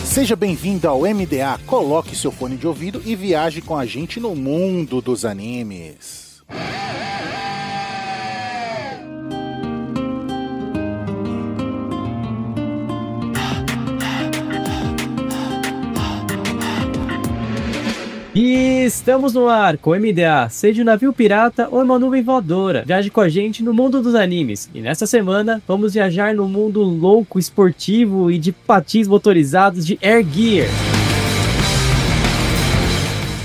Seja bem-vindo ao MDA, coloque seu fone de ouvido e viaje com a gente no mundo dos animes. E estamos no ar com o MDA, seja um navio pirata ou uma nuvem voadora. Viaje com a gente no mundo dos animes. E nesta semana vamos viajar no mundo louco, esportivo e de patins motorizados de Air Gear.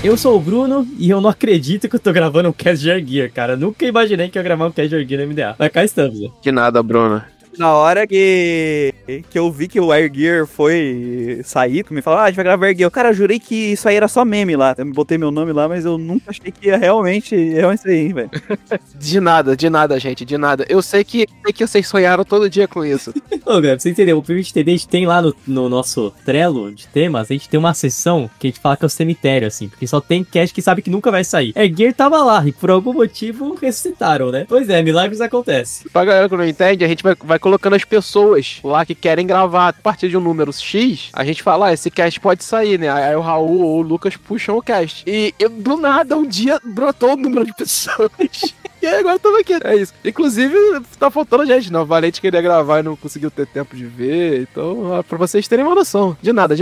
Eu sou o Bruno e eu não acredito que eu tô gravando um cast de Air Gear, cara. Eu nunca imaginei que eu ia gravar um cast de Air Gear no MDA. Mas cá estamos, né? De nada, Bruno. Na hora que eu vi que o Air Gear foi sair, me falaram, a gente vai gravar Air Gear. Cara, eu jurei que isso aí era só meme lá. Eu botei meu nome lá, mas eu nunca achei que ia realmente sair, velho. De nada, gente, de nada. Eu sei que vocês sonharam todo dia com isso. Ô, galera, pra você entender, o Privilege TD, a gente tem lá no nosso Trello de temas, a gente tem uma seção que a gente fala que é o cemitério, assim, porque só tem cast que sabe que nunca vai sair. Air Gear tava lá e por algum motivo ressuscitaram, né? Pois é, milagres acontecem. Pra galera que não entende, a gente vai colocando as pessoas lá que querem gravar a partir de um número X, a gente fala, esse cast pode sair, né? Aí o Raul ou o Lucas puxam o cast. E do nada, um dia brotou o número de pessoas. E aí agora estamos aqui. É isso. Inclusive, tá faltando gente, não. O Valente queria gravar e não conseguiu ter tempo de ver. Então, pra vocês terem uma noção. De nada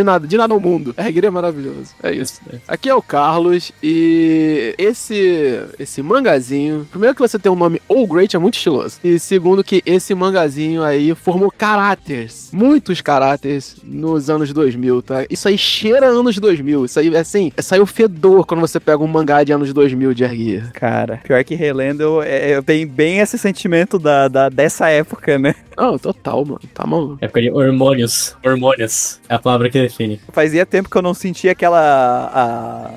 no mundo. Air Gear é maravilhoso. É isso. Aqui é o Carlos e esse mangazinho, primeiro que você tem um nome All Great é muito estiloso. E segundo que esse mangazinho aí formou caráteres, muitos caráteres nos anos 2000, tá? Isso aí cheira anos 2000. Isso aí, assim, saiu fedor quando você pega um mangá de anos 2000 de Air Gear. Cara, pior que relendo, eu tenho bem esse sentimento dessa época, né? Não, total, mano. Tá maluco. Época de hormônios. Hormônios. É a palavra que define. Fazia tempo que eu não sentia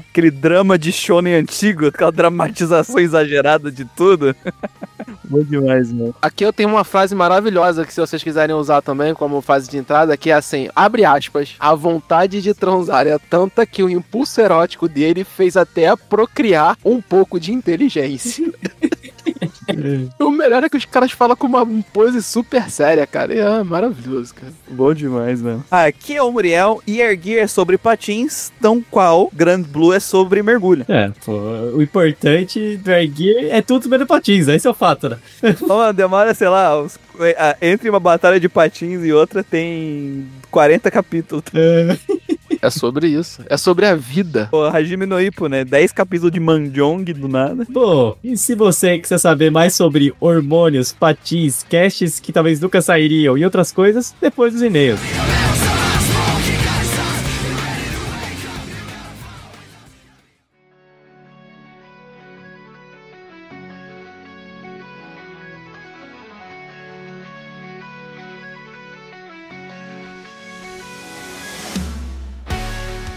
aquele drama de shonen antigo, aquela dramatização exagerada de tudo. Bom demais, mano. Aqui eu tenho uma frase maravilhosa que se vocês quiserem usar também como frase de entrada, que é assim, abre aspas, a vontade de transar é tanta que o impulso erótico dele fez até procriar um pouco de inteligência. O melhor é que os caras falam com uma pose super séria, cara. E é maravilhoso, cara. Bom demais, mano. Aqui é o Muriel e Air Gear é sobre patins, tão qual Grand Blue é sobre mergulho. É, pô, o importante do Air Gear é tudo sobre patins, esse é o fato, né? Então, demora, sei lá, entre uma batalha de patins e outra tem 40 capítulos. É sobre isso. É sobre a vida. Pô, Hajime no Ippo, né? 10 capítulos de Mahjong do nada. Pô, e se você quiser saber mais sobre hormônios, patins, casts que talvez nunca sairiam e outras coisas, depois dos e-mails.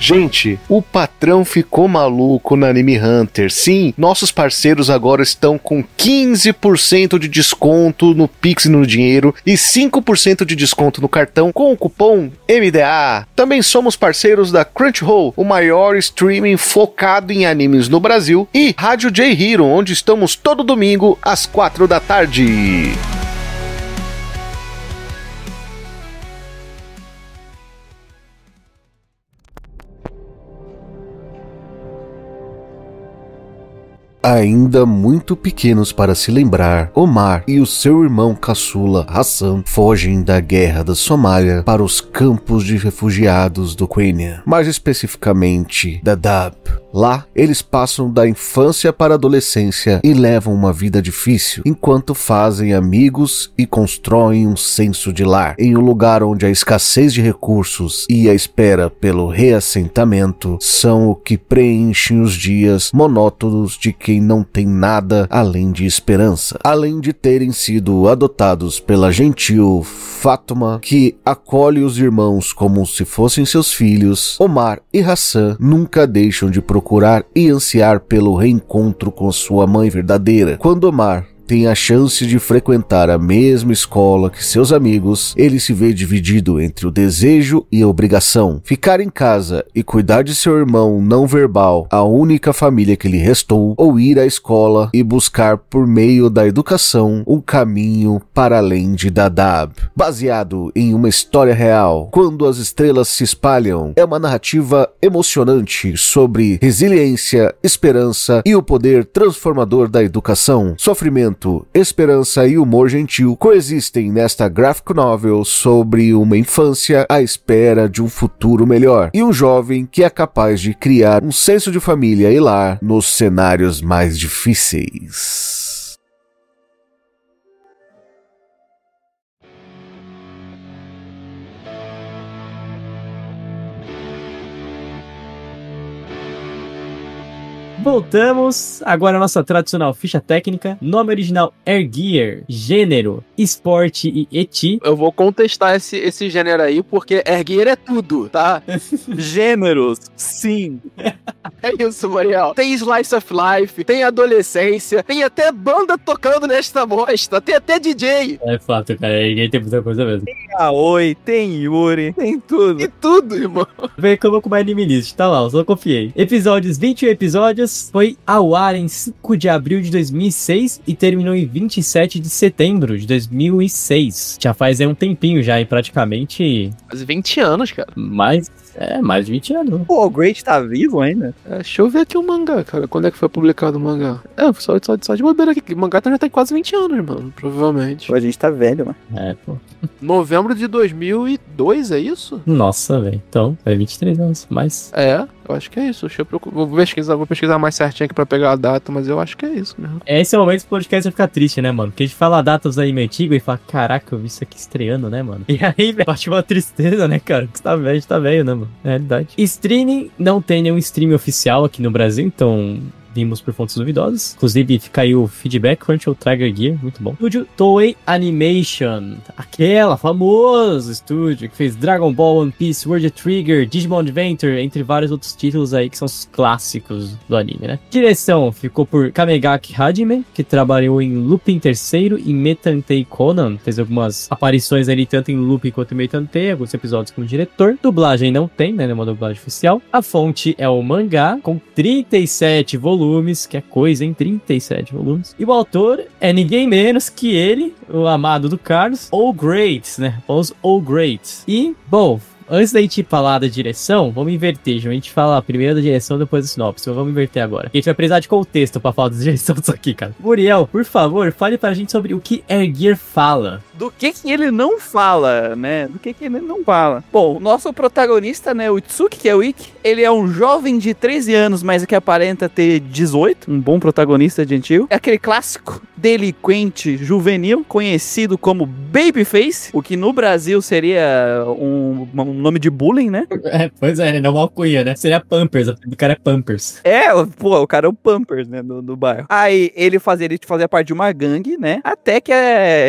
Gente, o patrão ficou maluco na Anime Hunter. Sim, nossos parceiros agora estão com 15% de desconto no Pix e no dinheiro e 5% de desconto no cartão com o cupom MDA. Também somos parceiros da Crunchyroll, o maior streaming focado em animes no Brasil, e Rádio J Hero, onde estamos todo domingo às 4 da tarde. Ainda muito pequenos para se lembrar, Omar e o seu irmão caçula Hassan fogem da guerra da Somália para os campos de refugiados do Quênia, mais especificamente Dadaab. Lá, eles passam da infância para a adolescência e levam uma vida difícil, enquanto fazem amigos e constroem um senso de lar, em um lugar onde a escassez de recursos e a espera pelo reassentamento são o que preenchem os dias monótonos de quem não tem nada além de esperança. Além de terem sido adotados pela gentil Fátima, que acolhe os irmãos como se fossem seus filhos, Omar e Hassan nunca deixam de procurar e ansiar pelo reencontro com sua mãe verdadeira. Quando Omar tem a chance de frequentar a mesma escola que seus amigos, ele se vê dividido entre o desejo e a obrigação. Ficar em casa e cuidar de seu irmão não verbal, a única família que lhe restou, ou ir à escola e buscar por meio da educação um caminho para além de Dadaab. Baseado em uma história real, Quando as Estrelas se Espalham é uma narrativa emocionante sobre resiliência, esperança e o poder transformador da educação. Sofrimento, esperança e humor gentil coexistem nesta graphic novel sobre uma infância à espera de um futuro melhor e um jovem que é capaz de criar um senso de família e lar nos cenários mais difíceis. Voltamos, agora a nossa tradicional ficha técnica. Nome original Air Gear, gênero, esporte e eti. Eu vou contestar esse gênero aí, porque Air Gear é tudo, tá? Gêneros, sim. É isso, Mariel. Tem Slice of Life, tem adolescência, tem até banda tocando nesta bosta, tem até DJ. É fato, cara, Air Gear tem muita coisa mesmo. Tem Aoi, tem Yuri, tem tudo. E tudo, irmão. Vem como com uma anime list, tá lá, eu só confiei. Episódios, 21 episódios, foi ao ar em 5 de abril de 2006 e terminou em 27 de setembro de 2006. Já faz aí um tempinho já, e praticamente... Quase 20 anos, cara. mais de 20 anos. Pô, o Great tá vivo ainda? Deixa eu ver aqui o mangá, cara. Quando é que foi publicado o mangá? Só de bobeira aqui. O mangá já tem quase 20 anos, mano. Provavelmente. Pô, a gente tá velho, mano. Pô. Novembro de 2002, é isso? Nossa, velho. Então, é 23 anos, mas... Eu acho que é isso. Deixa eu procurar. Vou pesquisar mais certinho aqui pra pegar a data, mas eu acho que é isso mesmo. Esse é o momento que o podcast vai ficar triste, né, mano? Porque a gente fala datas aí meio antigo e fala, caraca, eu vi isso aqui estreando, né, mano? E aí, velho, bate uma tristeza, né, cara? Porque a gente tá velho, né, mano? É realidade. Streaming, não tem nenhum streaming oficial aqui no Brasil, então... vimos por fontes duvidosas. Inclusive, fica aí o feedback, Crunchyroll Tiger Gear, muito bom. Estúdio Toei Animation, aquela famosa estúdio que fez Dragon Ball, One Piece, World Trigger, Digimon Adventure, entre vários outros títulos aí que são os clássicos do anime, né? Direção ficou por Kamegaki Hajime, que trabalhou em Lupin III e Metantei Conan, fez algumas aparições ali tanto em Lupin quanto em Metantei, alguns episódios como diretor. Dublagem não tem, né? Nenhuma dublagem oficial. A fonte é o mangá, com 37 volumes, que é coisa, hein? 37 volumes. E o autor é ninguém menos que ele, o amado do Carlos, All Greats, né? Os All Greats. E, bom... antes da gente falar da direção, vamos inverter, João. A gente fala primeiro da direção, depois da sinopse. Vamos inverter agora. A gente vai precisar de contexto pra falar da direção disso aqui, cara. Muriel, por favor, fale pra gente sobre o que Air Gear fala. Do que ele não fala, né? Do que ele não fala. Bom, o nosso protagonista, né, o Itsuki, que é o Ikki, ele é um jovem de 13 anos, mas que aparenta ter 18. Um bom protagonista de antigo. É aquele clássico delinquente juvenil, conhecido como Babyface, o que no Brasil seria um nome de bullying, né? Pois é, não é uma alcunha, né? Seria Pampers, o cara é Pampers. O cara é o Pampers, né, do bairro. Aí ele fazia parte de uma gangue, né? Até que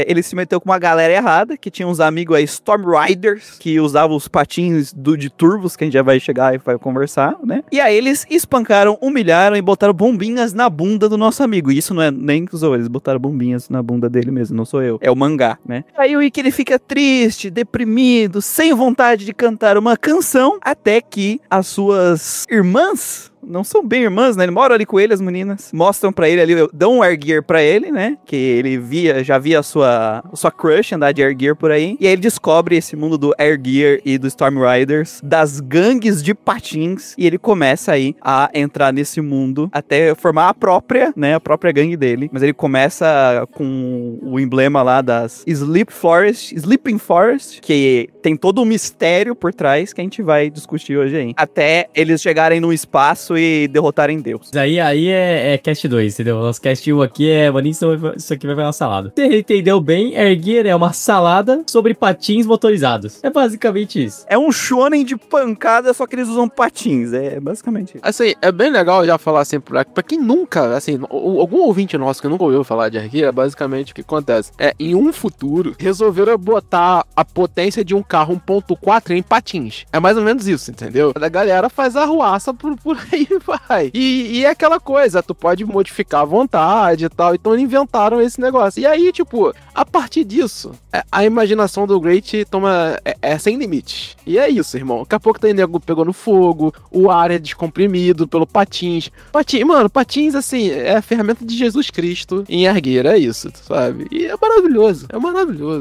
ele se meteu com uma galera errada, que tinha uns amigos aí, Storm Riders, que usavam os patins de turbos, que a gente já vai chegar e vai conversar, né? E aí eles espancaram, humilharam e botaram bombinhas na bunda do nosso amigo. E isso não é nem que usou, eles botaram bombinhas na bunda dele mesmo, não sou eu. É o mangá, né? Aí o Ikki, ele fica triste, deprimido, sem vontade de cantar uma canção, até que as suas irmãs... não são bem irmãs, né? Ele mora ali com ele, as meninas. Mostram pra ele ali, dão um Air Gear pra ele, né? Que ele já via a sua crush andar de Air Gear por aí. E aí ele descobre esse mundo do Air Gear e do Storm Riders, das gangues de patins. E ele começa aí a entrar nesse mundo até formar a própria gangue dele. Mas ele começa com o emblema lá das Sleeping Forest, que tem todo um mistério por trás que a gente vai discutir hoje aí. Até eles chegarem num espaço e derrotarem Deus. Aí é cast 2, entendeu? Nosso cast 1 aqui é... mano, isso aqui vai virar uma salada. Você entendeu bem, Air Gear é uma salada sobre patins motorizados. É basicamente isso. É um shonen de pancada, só que eles usam patins. É basicamente isso. Assim, é bem legal já falar assim, pra quem nunca, assim, algum ouvinte nosso que nunca ouviu falar de Air Gear, basicamente o que acontece? Em um futuro, resolveram botar a potência de um carro 1.4 em patins. É mais ou menos isso, entendeu? A galera faz arruaça por aí vai. E é aquela coisa, tu pode modificar à vontade e tal. Então inventaram esse negócio. E aí, tipo, a partir disso, a imaginação do Great é sem limites. E é isso, irmão. Daqui a pouco tem nego pegando fogo, o ar é descomprimido pelo patins. Mano, patins, assim, é a ferramenta de Jesus Cristo em erguer, é isso, sabe? E é maravilhoso,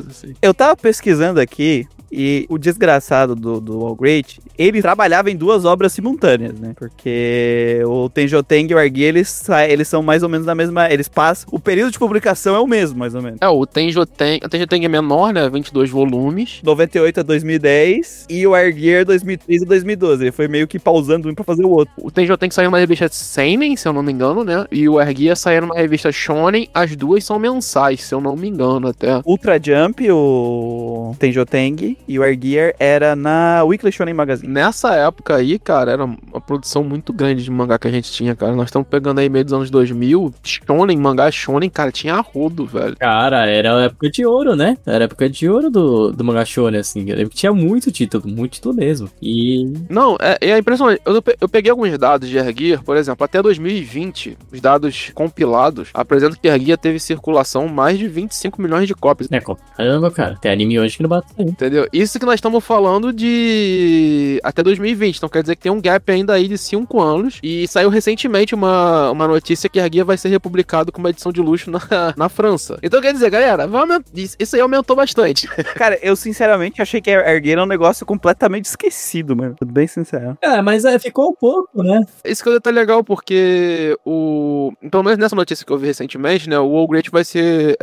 assim. Eu tava pesquisando aqui e o desgraçado do All Great, ele trabalhava em 2 obras simultâneas, né? Porque o Tenjoteng e o Erguir, eles são mais ou menos na mesma... Eles passam... O período de publicação é o mesmo, mais ou menos. O Tenjoteng é menor, né? 22 volumes. 98 a 2010 e o Erguir 2003 a 2012. Ele foi meio que pausando um pra fazer o outro. O Tenjoteng saiu numa revista Seinen, se eu não me engano, né? E o Erguir saiu numa revista Shonen. As duas são mensais, se eu não me engano, até. Ultra Jump, o Tenjoteng, e o Erguir era na Weekly Shonen Magazine. Nessa época aí, cara, era uma produção muito grande de mangá que a gente tinha, cara. Nós estamos pegando aí meio dos anos 2000, mangá Shonen, cara, tinha arrodo, velho. Cara, era a época de ouro, né? Era a época de ouro do mangá Shonen, assim. Eu lembro que tinha muito título mesmo. E... Não, é impressionante. Eu peguei alguns dados de Erguir, por exemplo, até 2020, os dados compilados apresentam que Erguir teve circulação mais de 25 milhões de cópias. Caramba, cara. Tem anime hoje que não bate aí. Entendeu? Isso que nós estamos falando de até 2020, então quer dizer que tem um gap ainda aí de 5 anos, e saiu recentemente uma notícia que Erguir vai ser republicado com uma edição de luxo na França. Então quer dizer, galera, isso aí aumentou bastante. Cara, eu sinceramente achei que Erguir era um negócio completamente esquecido, mano. Tô bem sincero. Mas ficou um pouco, né? Esse que tá legal porque pelo menos nessa notícia que eu vi recentemente, né, o All Great vai ser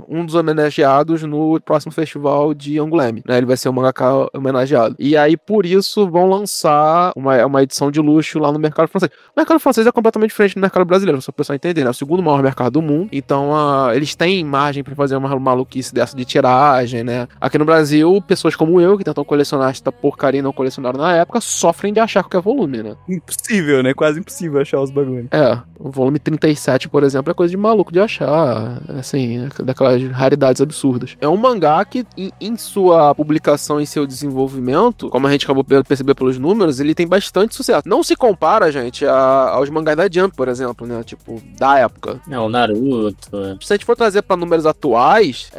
um dos homenageados no próximo festival de Angoulême, né? Ele vai ser um mangaka homenageado. E aí, por isso, vão lançar uma edição de luxo lá no mercado francês. O mercado francês é completamente diferente do mercado brasileiro, só pra pessoal entender, né? É o segundo maior mercado do mundo. Então, eles têm margem pra fazer uma maluquice dessa de tiragem, né? Aqui no Brasil, pessoas como eu, que tentam colecionar esta porcaria e não colecionaram na época, sofrem de achar qualquer volume, né? Impossível, né? Quase impossível achar os bagulhos. O volume 37, por exemplo, é coisa de maluco de achar, assim, daquelas raridades absurdas. É um mangá que, em sua publicação e seu desenvolvimento, como a gente acabou de perceber pelos números, ele tem bastante sucesso. Não se compara, gente, aos mangás da Jump, por exemplo, né? Tipo, da época. O Naruto. Se a gente for trazer pra números atuais,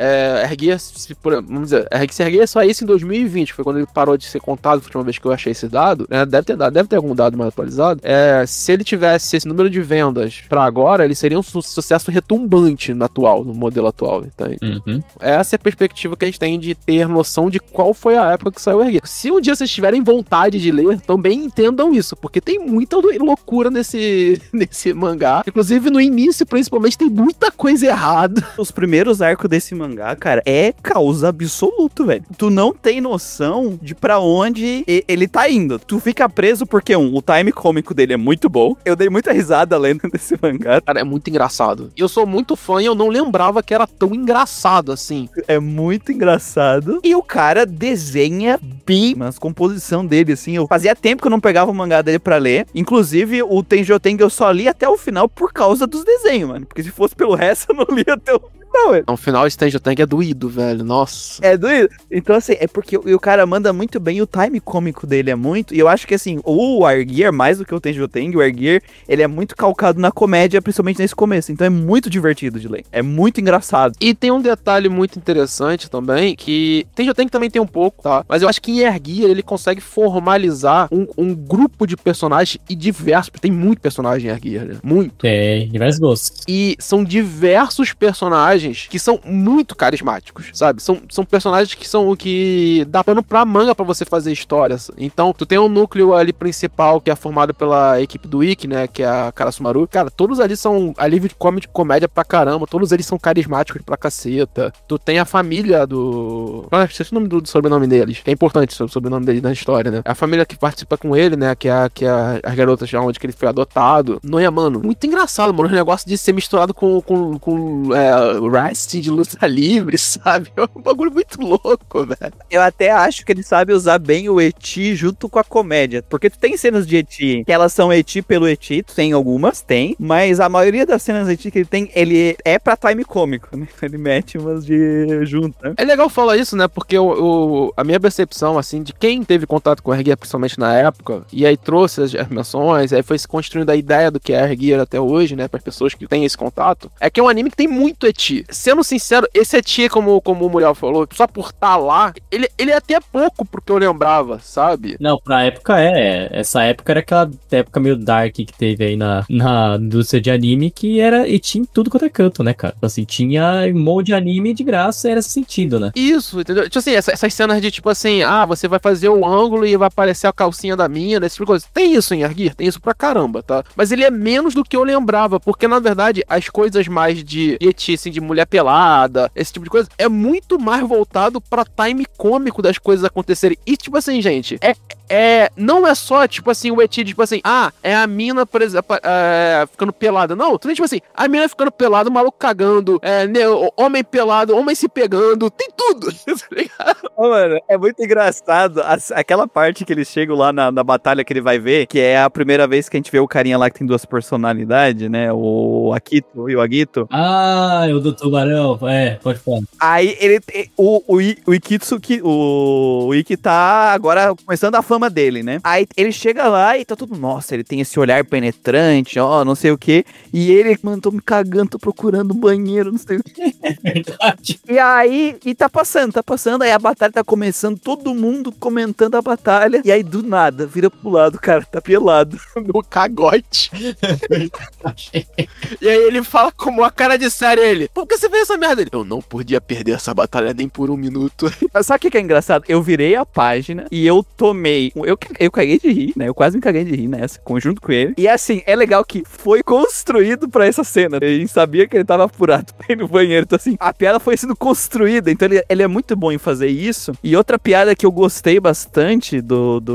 Erguir, vamos dizer, se Erguir só isso em 2020, foi quando ele parou de ser contado, foi a última vez que eu achei esse dado, né? Deve ter algum dado mais atualizado. Se ele tivesse esse número de vendas pra agora, ele seria um sucesso retumbante no modelo atual, entende? Uhum. Essa é a perspectiva que a gente tem de ter noção de qual foi a época que saiu o Erguir. Se um dia vocês tiverem vontade de ler, também entendam isso, porque tem muita loucura nesse mangá. Inclusive, no início, principalmente, tem muita coisa errada. Os primeiros arcos desse mangá, cara, é caos absoluto, velho. Tu não tem noção de pra onde ele tá indo. Tu fica preso porque, o time cômico dele é muito bom. Eu dei muita risada lendo desse mangá. Cara, é muito engraçado. Eu sou muito fã e eu não lembrava que era tão engraçado assim. É muito engraçado. E o cara desenha bem, mas composição dele, assim, fazia tempo que eu não pegava o mangá dele pra ler. Inclusive, o Tenjoteng eu só li até o final por causa dos desenhos, mano. Porque se fosse pelo resto, eu não li até o final, velho. No final, o Tenjoteng é doído, velho. Nossa. É doído. Então, assim, é porque o cara manda muito bem e o time cômico dele é muito... E eu acho que, assim, o Erguir, mais do que o Tenjoteng, o Erguir, ele é muito calcado na comédia, principalmente nesse começo. Então, é muito divertido de ler. É muito engraçado. E tem um detalhe muito interessante também, que Tenjoteng também tem um pouco, tá? Mas eu acho que em Erguir, ele consegue formalizar um grupo de personagens e diversos. Tem muito personagem em Erguir, né? Muito. Tem diversos gostos. E são diversos personagens que são muito carismáticos, sabe? São personagens que dá pano pra manga pra você fazer histórias. Então, tu tem um núcleo ali principal que é formado pela equipe do Ikki, né? Que é a Karasumaru. Cara, todos ali são alívio de comédia pra caramba. Todos eles são carismáticos pra caceta. Tu tem a família do... Ah, esqueci o nome do sobrenome deles. Que é importante o sobrenome deles na história, né? A família que participa com ele, né? Que é as garotas já onde que ele foi adotado. Não é, mano? Muito engraçado, mano. O negócio de ser misturado com wrestling, de luta livre, sabe? É um bagulho muito louco, velho. Eu até acho que ele sabe usar bem o eti junto com a comédia. Porque tu tem cenas de eti que elas são eti pelo eti, tu tem algumas, tem. Mas a maioria das cenas de eti que ele tem, ele é pra time cômico, né? Ele mete umas de junto, né? É legal falar isso, né? Porque a minha percepção, assim, de quem teve contato com o Air Gear, principalmente na época, e aí trouxe as menções, aí foi se construindo a ideia do que é Air Gear até hoje, né? Para as pessoas que têm esse contato, é que é um anime que tem muito eti. Sendo sincero, esse eti, como o Muriel falou, só por estar lá, ele é até pouco pro que eu lembrava, sabe? Não, pra época essa época era aquela época meio dark que teve aí na indústria de anime, que era eti em tudo quanto é canto, né, cara? Assim, tinha molde de anime de graça, era esse sentido, né? Isso, entendeu? Tipo assim, essas cenas de tipo assim, você vai fazer o ângulo e vai aparecer a calcinha da mina, esse tipo de coisa. Tem isso em Air Gear, tem isso pra caramba, tá? Mas ele é menos do que eu lembrava, porque na verdade as coisas mais de eti, assim, de mulher pelada, esse tipo de coisa, é muito mais voltado pra time cômico das coisas acontecerem. E tipo assim, gente, não é só, tipo assim, o eti, tipo assim, é a mina, por exemplo, ficando pelada. Não, tudo tipo assim, a mina ficando pelada, o maluco cagando, homem pelado, homem se pegando, tem tudo, tá ligado? Mano, é muito engraçado aquela parte que eles chegam lá na batalha que ele vai ver, que é a primeira vez que a gente vê o carinha lá que tem duas personalidades, né, o Akito e o Agito. É o do tubarão, pode falar. Aí o Ikitsuki, o Ikki tá agora começando a fama dele, né? Aí ele chega lá e tá tudo, nossa, ele tem esse olhar penetrante, não sei o que, e ele, mano, tô me cagando, tô procurando um banheiro, não sei o que. É verdade. E aí, tá passando, aí a batalha tá começando, todo mundo comentando a batalha, e aí do nada, vira pro lado, o cara tá pelado. No cagote. E aí ele fala com uma cara de sério, ele, por que você fez essa merda? Ele, eu não podia perder essa batalha nem por um minuto. Sabe o que é engraçado? Eu virei a página e eu tomei, eu caguei de rir, né? Eu quase me caguei de rir nessa, conjunto com ele. E assim, é legal que foi construído pra essa cena. A gente sabia que ele tava apurado pra ir no banheiro, então assim, a piada foi sendo construída, então ele é muito bom em fazer isso. E outra piada que eu gostei bastante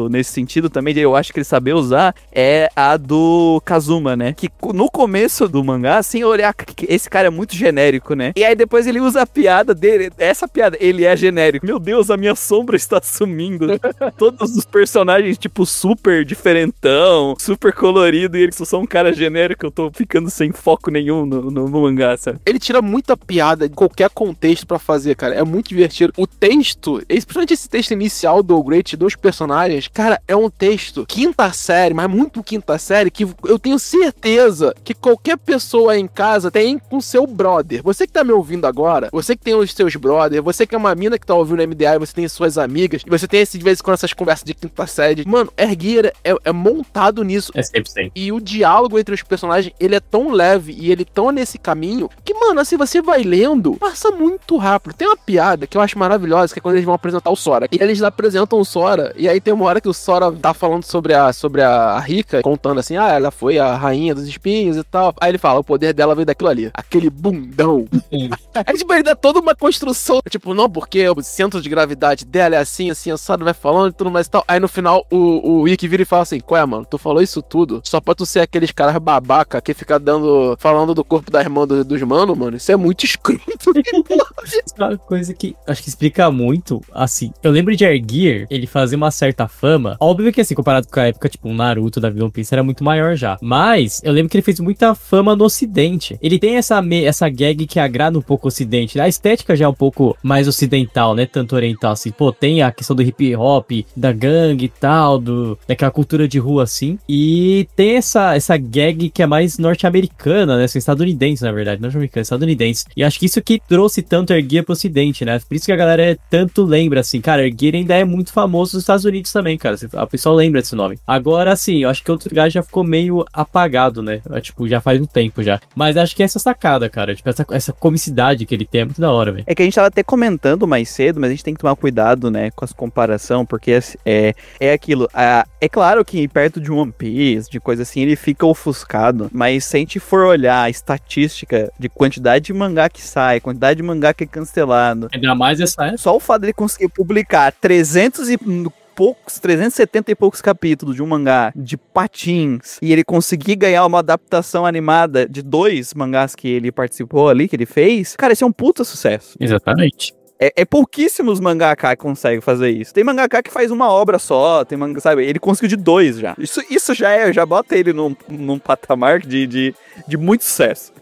nesse sentido também, eu acho que ele saber usar, é a do Kazuma, né? Que no começo do mangá, assim, eu olhar, esse cara é muito genérico, né? E aí depois ele usa a piada dele, essa piada, ele é genérico. Meu Deus, a minha sombra está sumindo. Todos os personagens, tipo, super diferentão, super colorido, e ele só um cara genérico, eu tô ficando sem foco nenhum no mangá, sabe? Ele tira muita piada de qualquer contexto pra fazer, cara. É muito divertido. O texto, principalmente esse texto inicial do Great, dos personagens, cara, é um texto quinta série, mas muito quinta série, que eu tenho certeza que qualquer pessoa em casa tem com seu brother. Você que tá me ouvindo agora, você que tem os seus brothers, você que é uma mina que tá ouvindo MDA e você tem suas amigas, e você tem de vez em quando essas conversas de quinta série. Mano, Air Gear é montado nisso. É 100%. E o diálogo entre os personagens, ele é tão leve e ele tão nesse caminho que, mano, assim, você vai lendo, passa muito rápido. Tem uma piada que eu acho maravilhosa, que é quando eles vão apresentar o Sora. E eles apresentam o Sora, e aí tem uma hora que o Sora tá falando sobre a Rika, contando assim, ela foi a rainha dos espinhos e tal. Aí ele fala, o poder dela veio daquilo ali. Aquele bundão. Aí, tipo, ele dá toda uma construção, tipo, não, porque o centro de gravidade dela é assim, assado, vai falando e tudo mais e tal. Aí no final, o Ikki vira e fala assim, qual é, mano? Tu falou isso tudo só pra tu ser aqueles caras babaca que fica falando do corpo da irmã dos mano, isso é muito escroto. Uma coisa que acho que explica muito, assim, eu lembro de Air Gear, ele fazia uma certa fama, óbvio que assim, comparado com a época, tipo, um Naruto da One Piece era muito maior já, mas eu lembro que ele fez muita fama no ocidente. Ele tem essa gag que agrada um pouco o ocidente, a estética já é um pouco mais ocidental, né, tanto oriental, assim, pô, tem a questão do hip hop, da gangue e tal, daquela cultura de rua, assim, e tem essa gag que é mais norte-americana, né, assim, estadunidense, na verdade, norte-americana, estadunidense, e acho que isso que trouxe tanto Air Gear pro ocidente, né, por isso que a galera tanto lembra, assim, cara, Air Gear ainda é muito famoso nos Estados Unidos também, cara, a pessoa lembra desse nome. Agora, assim, eu acho que outro lugar já ficou meio apagado, né, tipo, já faz um tempo já, mas acho que essa sacada, cara, tipo, essa comicidade que ele tem é muito da hora, velho. É que a gente tava até comentando mais cedo, mas a gente tem que tomar cuidado, né, com as comparação, porque é aquilo, é claro que perto de One Piece, de coisa assim, ele fica ofuscado, mas se a gente for olhar a estatística de quantidade de mangá que sai, quantidade de mangá que é cancelado, ainda mais essa época. só o fato dele conseguir publicar 300 e 370 e poucos capítulos de um mangá de patins e ele conseguir ganhar uma adaptação animada de 2 mangás que ele participou ali, que ele fez, cara, esse é um puta sucesso. Exatamente. É pouquíssimos mangaka que conseguem fazer isso. Tem mangaka que faz uma obra só, tem mangaka, sabe? Ele conseguiu de 2 já. Isso já bota ele num patamar de muito sucesso.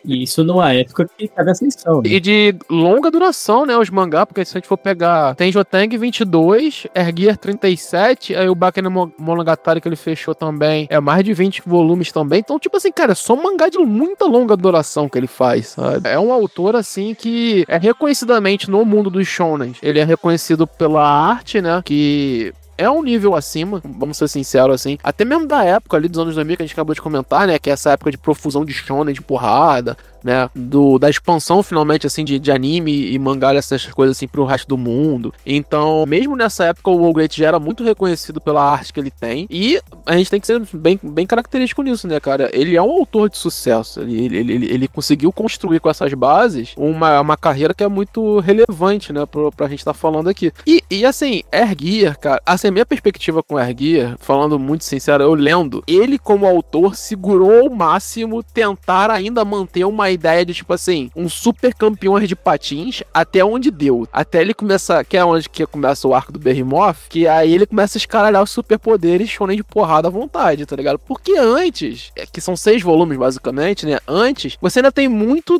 E isso numa época que tava ascensão, né? E de longa duração, né, os mangá, porque se a gente for pegar Tenjoteng 22, Ergear 37, aí o Bakemonogatari que ele fechou também, é mais de 20 volumes também. Então, tipo assim, cara, é só um mangá de muita longa duração que ele faz, sabe? É um autor, assim, que é reconhecidamente no mundo dos shonens. Ele é reconhecido pela arte, né, que é um nível acima, vamos ser sinceros, assim. Até mesmo da época ali dos anos 2000 que a gente acabou de comentar, né? Que é essa época de profusão de shonen, de porrada, né? Da expansão, finalmente, assim, de anime e mangá, essas coisas, assim, pro resto do mundo. Então, mesmo nessa época, o Great já era muito reconhecido pela arte que ele tem. E a gente tem que ser bem característico nisso, né, cara? Ele é um autor de sucesso. Ele conseguiu construir com essas bases uma carreira que é muito relevante, né? Pra gente estar falando aqui. E assim, Ergear, cara, assim, a minha perspectiva com Ergear, falando muito sincero, eu lendo, ele como autor segurou ao máximo tentar ainda manter uma ideia de, tipo assim, um super campeão de patins até onde deu. Até ele começa, que é onde que começa o arco do Behemoth, que aí ele começa a escaralhar os superpoderes shonen de porrada à vontade, tá ligado? Porque antes, que são 6 volumes basicamente, né? Antes, você ainda tem muito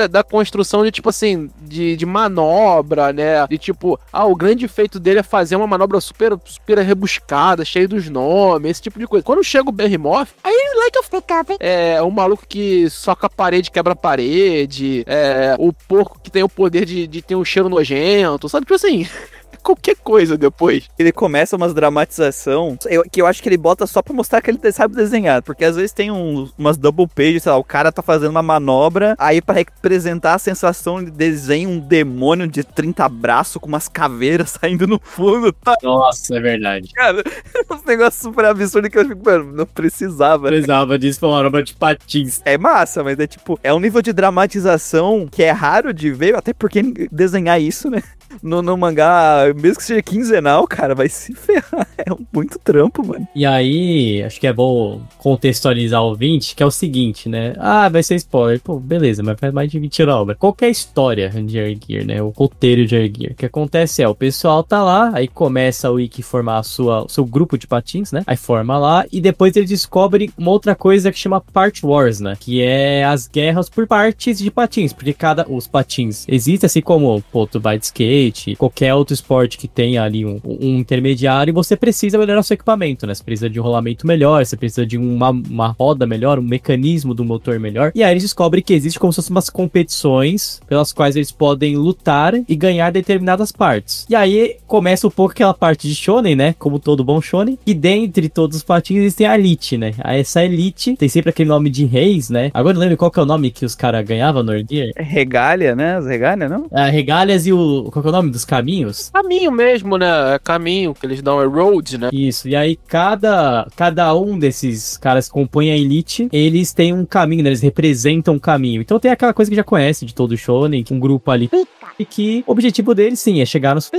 da construção de, tipo assim, de manobra, né? De tipo, o grande feito dele é fazer uma manobra super rebuscada, cheia dos nomes, esse tipo de coisa. Quando chega o Behemoth, aí é um maluco que soca a parede, quebra a parede, o porco que tem o poder de ter um cheiro nojento, sabe? Tipo assim, qualquer coisa depois. Ele começa umas dramatização que eu acho que ele bota só pra mostrar que ele sabe desenhar, porque às vezes tem umas double pages, sei lá, o cara tá fazendo uma manobra, aí pra representar a sensação de desenho um demônio de 30 braços com umas caveiras saindo no fundo, tá? Nossa, é verdade. Cara, um negócio super absurdo que eu fico, mano, não precisava. Precisava disso pra uma obra de patins. É massa, mas é tipo, é um nível de dramatização que é raro de ver, até porque desenhar isso, né? No mangá, mesmo que seja quinzenal, cara, vai se ferrar. É muito trampo, mano. E aí, acho que é bom contextualizar o ouvinte, que é o seguinte, né? Vai ser spoiler. Pô, beleza, mas faz mais de 20 anos a obra. Qual que é a história de Ergear, né? O roteiro de Ergear. O que acontece o pessoal tá lá, aí começa o Ikki formar o seu grupo de patins, né? Aí forma lá, e depois ele descobre uma outra coisa que chama Part Wars, né? Que é as guerras por partes de patins, porque os patins existem, assim como, tu vai de skate, qualquer outro esporte que tenha ali um intermediário, e você precisa melhorar seu equipamento, né? Você precisa de um rolamento melhor, você precisa de uma roda melhor, um mecanismo do motor melhor. E aí eles descobrem que existe como se fossem umas competições pelas quais eles podem lutar e ganhar determinadas partes. E aí começa um pouco aquela parte de shonen, né? Como todo bom shonen. E dentre todos os patins existem a elite, né? Aí essa elite tem sempre aquele nome de reis, né? Agora não lembro qual que é o nome que os caras ganhavam no Ergear. Regália, né? As regálias, não? Regálias e qual que é o nome dos caminhos? Caminho mesmo, né? É caminho que eles dão, é road, né? Isso, e aí cada um desses caras que compõem a elite, eles têm um caminho, né? Eles representam um caminho. Então tem aquela coisa que já conhece de todo shonen, que um grupo ali, e que o objetivo deles, sim, é chegar nos...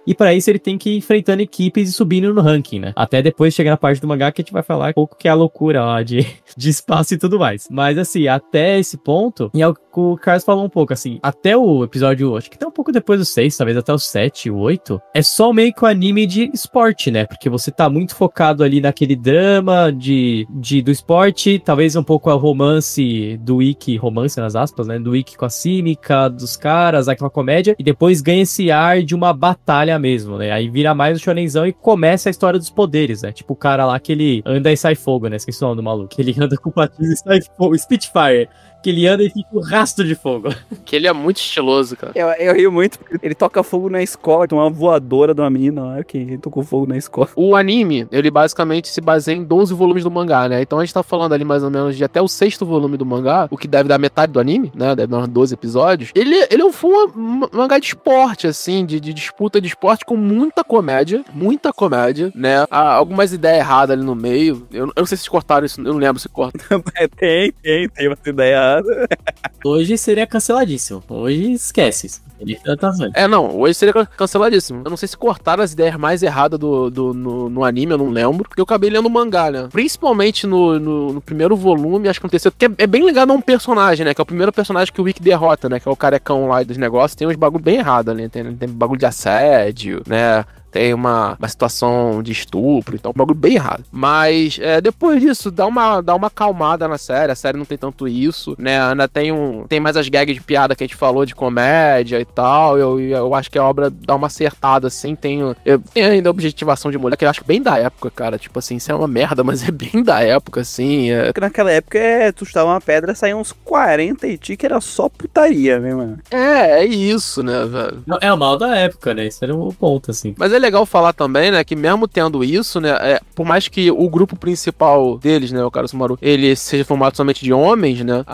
E pra isso ele tem que ir enfrentando equipes e subindo no ranking, né? Até depois chegar na parte do mangá que a gente vai falar um pouco que é a loucura lá de espaço e tudo mais. Mas assim, até esse ponto, e é o que o Carlos falou um pouco, assim, até o episódio, acho que até um pouco depois do 6, talvez até o 7, o 8, é só meio que um anime de esporte, né? Porque você tá muito focado ali naquele drama do esporte, talvez um pouco o romance do Ikki, romance nas aspas, né? Do Ikki com a Simica, dos caras, aquela comédia, e depois ganha esse ar de uma batalha mesmo, né? Aí vira mais o shonenzão e começa a história dos poderes, né? Tipo o cara lá que ele anda e sai fogo, né? Esqueci o nome do maluco. Que ele anda com patins e sai fogo. Spitfire. Que ele anda e fica um rastro de fogo. Que ele é muito estiloso, cara. Eu rio muito, porque ele toca fogo na escola, tem uma voadora de uma menina, ok, ele tocou fogo na escola. O anime, ele basicamente se baseia em 12 volumes do mangá, né? Então a gente tá falando ali mais ou menos de até o 6º volume do mangá, o que deve dar metade do anime, né? Deve dar uns 12 episódios. Ele é um mangá de esporte, assim, de disputa de esporte com muita comédia, né? Há algumas ideias erradas ali no meio. Eu não sei se cortaram isso, eu não lembro se cortaram. Tem uma ideia Exato. Hoje seria canceladíssimo. Hoje esquece. Não, hoje seria canceladíssimo. Eu não sei se cortaram as ideias mais erradas no anime, eu não lembro, porque eu acabei lendo o mangá, né? Principalmente no primeiro volume, acho que aconteceu, porque é bem ligado a um personagem, né? Que é o primeiro personagem que o Rick derrota, né? Que é o carecão lá dos negócios, tem uns bagulho bem errado ali, tem bagulho de assédio, né? Tem uma situação de estupro, então um bagulho bem errado. Mas depois disso, dá uma acalmada na série. A série não tem tanto isso, né? Ainda tem mais as gags de piada que a gente falou, de comédia e tal. Eu acho que a obra dá uma acertada, assim. Tem ainda a objetivação de mulher, que eu acho bem da época, cara. Tipo assim, isso é uma merda, mas é bem da época, assim. Porque naquela época, tu chutava uma pedra, saía uns 40 e que era só putaria, né, mano? É isso, né, velho? É o mal da época, né? Isso era um ponto, assim. Mas é legal falar também, né, que mesmo tendo isso, né, por mais que o grupo principal deles, né, o Karasumaru, ele seja formado somente de homens, né,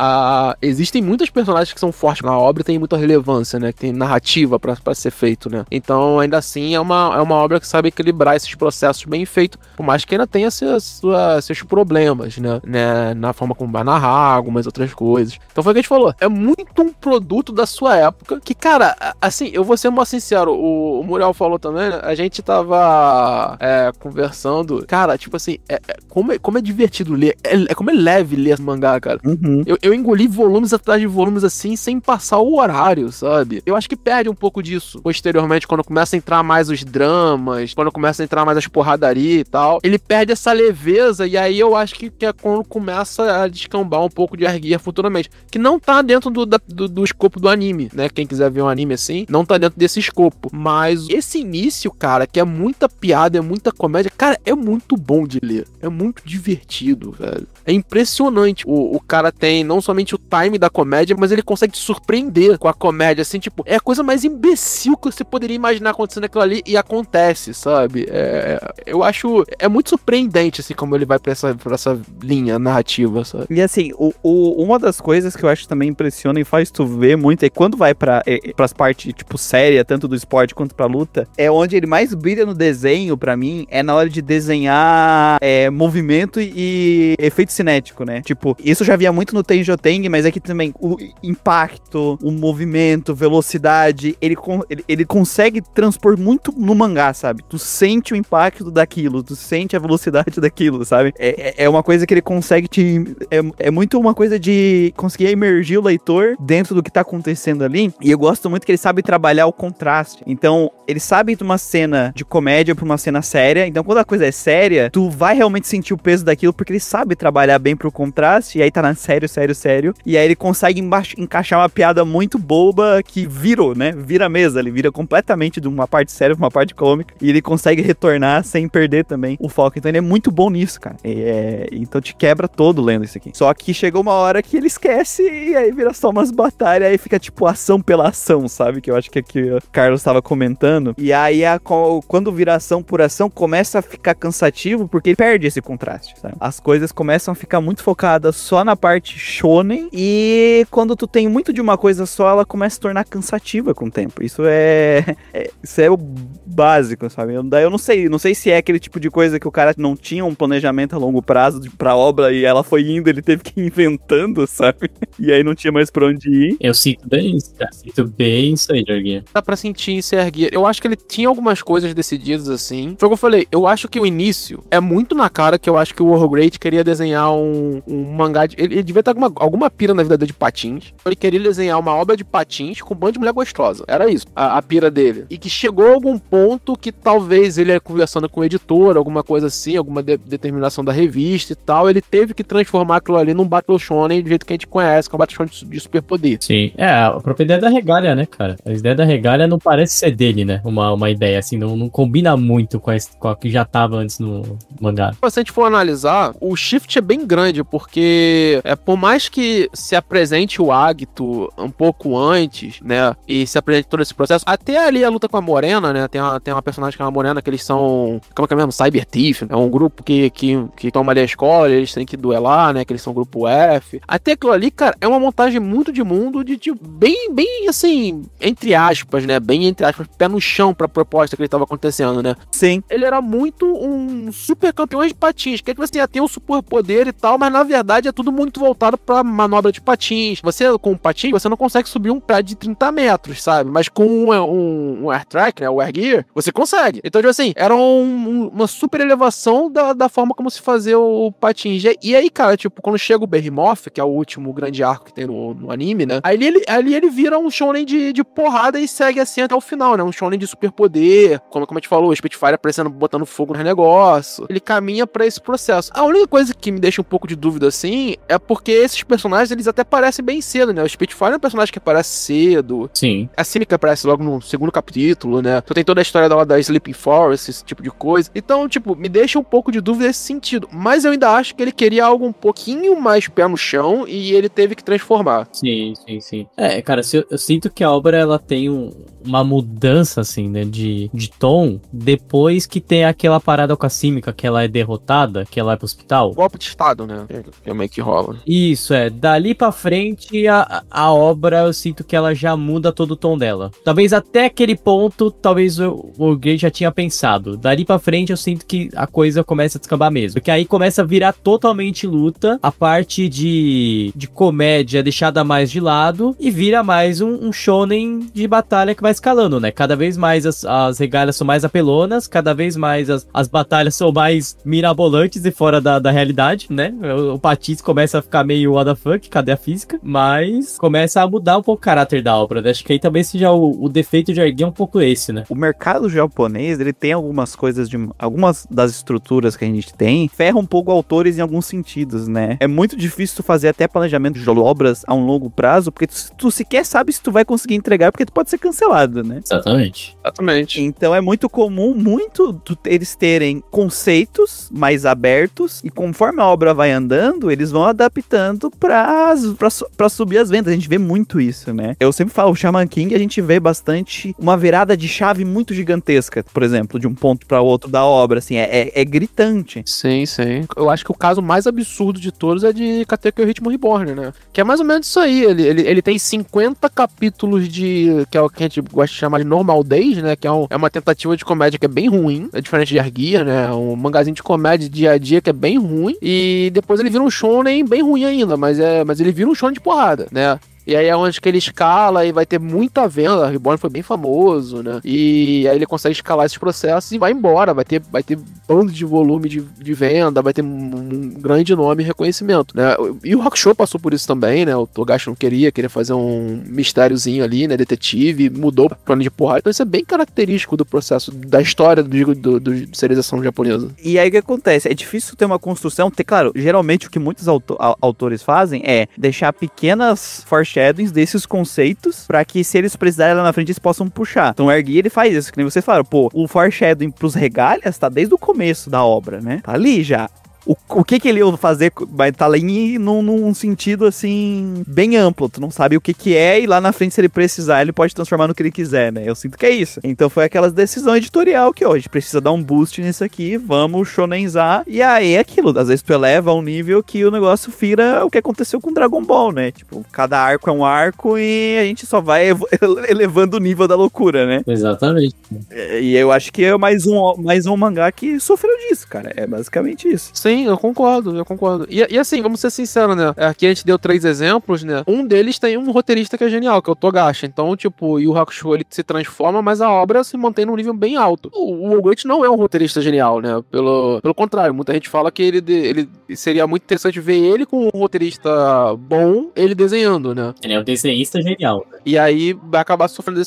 existem muitos personagens que são fortes na obra e tem muita relevância, né, que tem narrativa pra ser feito, né. Então, ainda assim, é uma obra que sabe equilibrar esses processos bem feito, por mais que ainda tenha seus problemas, né, na forma como vai narrar, algumas outras coisas. Então foi o que a gente falou, é muito um produto da sua época, que, cara, assim, eu vou ser mais sincero, o Muriel falou também, né, a gente tava conversando, cara, tipo assim, como é divertido ler, como é leve ler esse mangá, cara. Uhum. Eu engoli volumes atrás de volumes assim, sem passar o horário, sabe? Eu acho que perde um pouco disso, posteriormente, quando começa a entrar mais os dramas, quando começa a entrar mais as porradarias e tal, ele perde essa leveza, e aí eu acho que é quando começa a descambar um pouco de Gear futuramente, que não tá dentro do escopo do anime, né? Quem quiser ver um anime assim, não tá dentro desse escopo, mas esse início, cara, que é muita piada, é muita comédia, cara, é muito bom de ler, é muito divertido, velho. É impressionante. O cara tem não somente o time da comédia, mas ele consegue te surpreender com a comédia, assim, tipo, é a coisa mais imbecil que você poderia imaginar acontecendo aquilo ali e acontece, sabe? Eu acho, muito surpreendente, assim, como ele vai pra essa linha narrativa, sabe? E assim, uma das coisas que eu acho que também impressiona e faz tu ver muito é quando vai pras partes, tipo, séria, tanto do esporte quanto pra luta, é onde ele mais brilha no desenho, pra mim, é na hora de desenhar movimento e efeito cinético, né? Tipo, isso eu já via muito no Tenjoteng, mas aqui também o impacto, o movimento, velocidade, ele consegue transpor muito no mangá, sabe? Tu sente o impacto daquilo, tu sente a velocidade daquilo, sabe? É uma coisa que ele consegue é muito uma coisa de conseguir emergir o leitor dentro do que tá acontecendo ali, e eu gosto muito que ele sabe trabalhar o contraste. Então, ele sabe de uma cena de comédia pra uma cena séria, então quando a coisa é séria, tu vai realmente sentir o peso daquilo, porque ele sabe trabalhar bem pro contraste, e aí tá na sério, e aí ele consegue encaixar uma piada muito boba que virou, né? Vira a mesa, ele vira completamente de uma parte séria pra uma parte cômica, e ele consegue retornar sem perder também o foco. Então ele é muito bom nisso, cara. Então te quebra todo lendo isso aqui. Só que chegou uma hora que ele esquece, e aí vira só umas batalhas, aí fica tipo ação pela ação, sabe? Que eu acho que aqui o Carlos tava comentando. E aí quando vira ação por ação, começa a ficar cansativo, porque ele perde esse contraste, sabe? As coisas começam a ficar muito focadas só na parte shonen, e quando tu tem muito de uma coisa só, ela começa a se tornar cansativa com o tempo. Isso isso é o básico, sabe? Daí eu não sei se é aquele tipo de coisa que o cara não tinha um planejamento a longo prazo pra obra, e ela foi indo, ele teve que ir inventando, sabe? E aí não tinha mais pra onde ir. Eu sinto bem isso, cara. Sinto bem isso aí, Gear. Dá pra sentir em Gear. Eu acho que ele tinha algumas coisas decididas assim. Foi o que eu falei, eu acho que o início é muito na cara que eu acho que o Wargreat queria desenhar um mangá ele devia estar com alguma pira na vida dele de patins. Ele queria desenhar uma obra de patins com um bando de mulher gostosa. Era isso, a pira dele. E que chegou a algum ponto que talvez ele conversando com o editor, alguma coisa assim, alguma determinação da revista e tal, ele teve que transformar aquilo ali num Battle Shonen do jeito que a gente conhece, que é um Battle Shonen de superpoder. Sim, a própria ideia da regalha, né, cara? A ideia da regalha não parece ser dele, né? Uma ideia assim, não combina muito com a que já tava antes no mangá. Se a gente for analisar, o shift é bem grande, porque por mais que se apresente o Agito um pouco antes, né, e se apresente todo esse processo, até ali a luta com a Morena, né, tem uma personagem que é uma morena, que eles são, como é que é mesmo? Cyber Thief, é um grupo que toma ali a escola, eles têm que duelar, né, que eles são grupo F. Até aquilo ali, cara, é uma montagem muito de mundo, de tipo, bem assim, entre aspas, né, bem entre aspas, pé no chão pra proposta que ele tava acontecendo, né. Sim. Ele era muito um super campeão de patins, que você tem um super poder e tal, mas na verdade é tudo muito voltado pra manobra de patins. Você, com um patins, você não consegue subir um prédio de 30 metros, sabe? Mas com um Air Track, né, o Air Gear, você consegue. Então, tipo assim, era uma super elevação da forma como se fazia o patins. E aí, cara, tipo, quando chega o Behemoth, que é o último grande arco que tem no anime, né, ali ele vira um shonen de porrada e segue assim até o final, né, um shonen de superpoder, como a gente falou, o Spitfire aparecendo, botando fogo no negócio. Ele caminha pra esse processo. A única coisa que me deixa um pouco de dúvida, assim, é porque esses personagens, eles até parecem bem cedo, né, o Spitfire é um personagem que aparece cedo. Sim. A Simic aparece logo no segundo capítulo, né? Então tem toda a história da Sleeping Forest, esse tipo de coisa. Então, tipo, me deixa um pouco de dúvida nesse sentido. Mas eu ainda acho que ele queria algo um pouquinho mais pé no chão e ele teve que transformar. Sim. Cara, eu sinto que a obra, ela tem uma mudança, assim, né, de tom, depois que tem aquela parada com a Simic, que ela é derrotada, que ela vai pro hospital. Golpe de estado, né? Que é meio que rola. Isso, dali pra frente, a obra, eu sinto que ela já muda todo o tom dela. Talvez até aquele ponto, talvez o Gray já tinha pensado. Dali pra frente, eu sinto que a coisa começa a descambar mesmo. Porque aí começa a virar totalmente luta, a parte de comédia é deixada mais de lado, e vira mais um shonen de batalha que vai escalando, né? Cada vez mais as regalhas são mais apelonas, cada vez mais as batalhas são mais mirabolantes e fora da realidade, né? O patins começa a ficar meio what the fuck, cadê a física? Mas começa a mudar um pouco o caráter da obra, né? Acho que aí também seja o defeito de Arguia é um pouco esse, né? O mercado japonês, ele tem algumas coisas algumas das estruturas que a gente tem, ferra um pouco autores em alguns sentidos, né? É muito difícil tu fazer até planejamento de obras a um longo prazo, porque tu sequer sabe se tu vai conseguir entregar, porque tu pode ser cancelado, né? Exatamente. Então é muito comum, eles terem conceitos mais abertos, e conforme a obra vai andando, eles vão adaptando pra subir as vendas. A gente vê muito isso, né? Eu sempre falo, o Shaman King, a gente vê bastante uma virada de chave muito gigantesca, por exemplo, de um ponto pra outro da obra, assim, é gritante. Sim. Eu acho que o caso mais absurdo de todos é de Katekyo Ritmo Reborn, né? Que é mais ou menos isso aí, ele tem 50 capítulos que é o que a gente gosta de chamar de Normal Days, né? Que é uma tentativa de comédia que é bem ruim, é diferente de Arguia, né? Um mangazinho de comédia dia a dia que é bem ruim, e depois ele vira um shonen bem ruim ainda, mas ele vira um shonen de porrada, né? E aí é onde que ele escala e vai ter muita venda. Reborn foi bem famoso, né? E aí ele consegue escalar esses processos e vai embora. Vai ter bando de volume de venda, vai ter um grande nome e reconhecimento, né? E o Hakusho passou por isso também, né? O Togashi não queria fazer um mistériozinho ali, né? Detetive, mudou pro plano de porrada. Então isso é bem característico do processo, da história do serialização japonesa. E aí o que acontece? É difícil ter uma construção, claro, geralmente o que muitos autores fazem é deixar pequenas foreshadowings desses conceitos, pra que se eles precisarem lá na frente, eles possam puxar. Então o Arguia, ele faz isso, que nem vocês falaram, pô, o foreshadowing pros regalhas tá desde o começo da obra, né? Tá ali já. O que ele ia fazer vai estar lá num sentido, assim, bem amplo. Tu não sabe o que é, e lá na frente, se ele precisar, ele pode transformar no que ele quiser, né? Eu sinto que é isso. Então foi aquelas decisões editorial que, ó, a gente precisa dar um boost nisso aqui, vamos shonenzar, e aí é aquilo. Às vezes tu eleva a um nível que o negócio vira o que aconteceu com Dragon Ball, né? Tipo, cada arco é um arco e a gente só vai elevando o nível da loucura, né? Exatamente. E eu acho que é mais um mangá que sofreu disso, cara. É basicamente isso. Sim, eu concordo. E assim, vamos ser sinceros, né? Aqui a gente deu 3 exemplos, né? Um deles tem um roteirista que é genial, que é o Togashi. Então, tipo, Yu Hakusho, ele se transforma, mas a obra se mantém num nível bem alto. O Oguchi não é um roteirista genial, né? Pelo contrário, muita gente fala que ele seria muito interessante ver ele com um roteirista bom, ele desenhando, né? Ele é um desenhista genial, né? E aí vai acabar sofrendo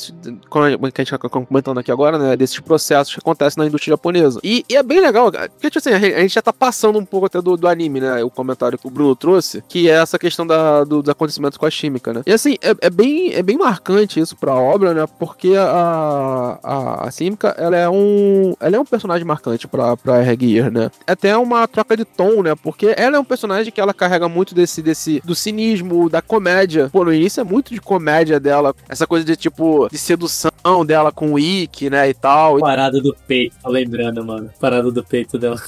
como a gente tá comentando aqui agora, né? Desses processos que acontecem na indústria japonesa. E é bem legal, porque, tipo assim, a gente já tá passando puxando um pouco até do anime, né? O comentário que o Bruno trouxe, que é essa questão dos acontecimentos com a Shimika, né? E assim, é bem marcante isso pra obra, né? Porque a Shimika, ela é um personagem marcante pra Gear, né? É até uma troca de tom, né? Porque ela é um personagem que ela carrega muito do cinismo, da comédia. Pô, no início é muito de comédia dela, essa coisa de tipo, de sedução dela com o Ikki, né? E tal. Parada do peito, tô lembrando, mano. Parada do peito dela.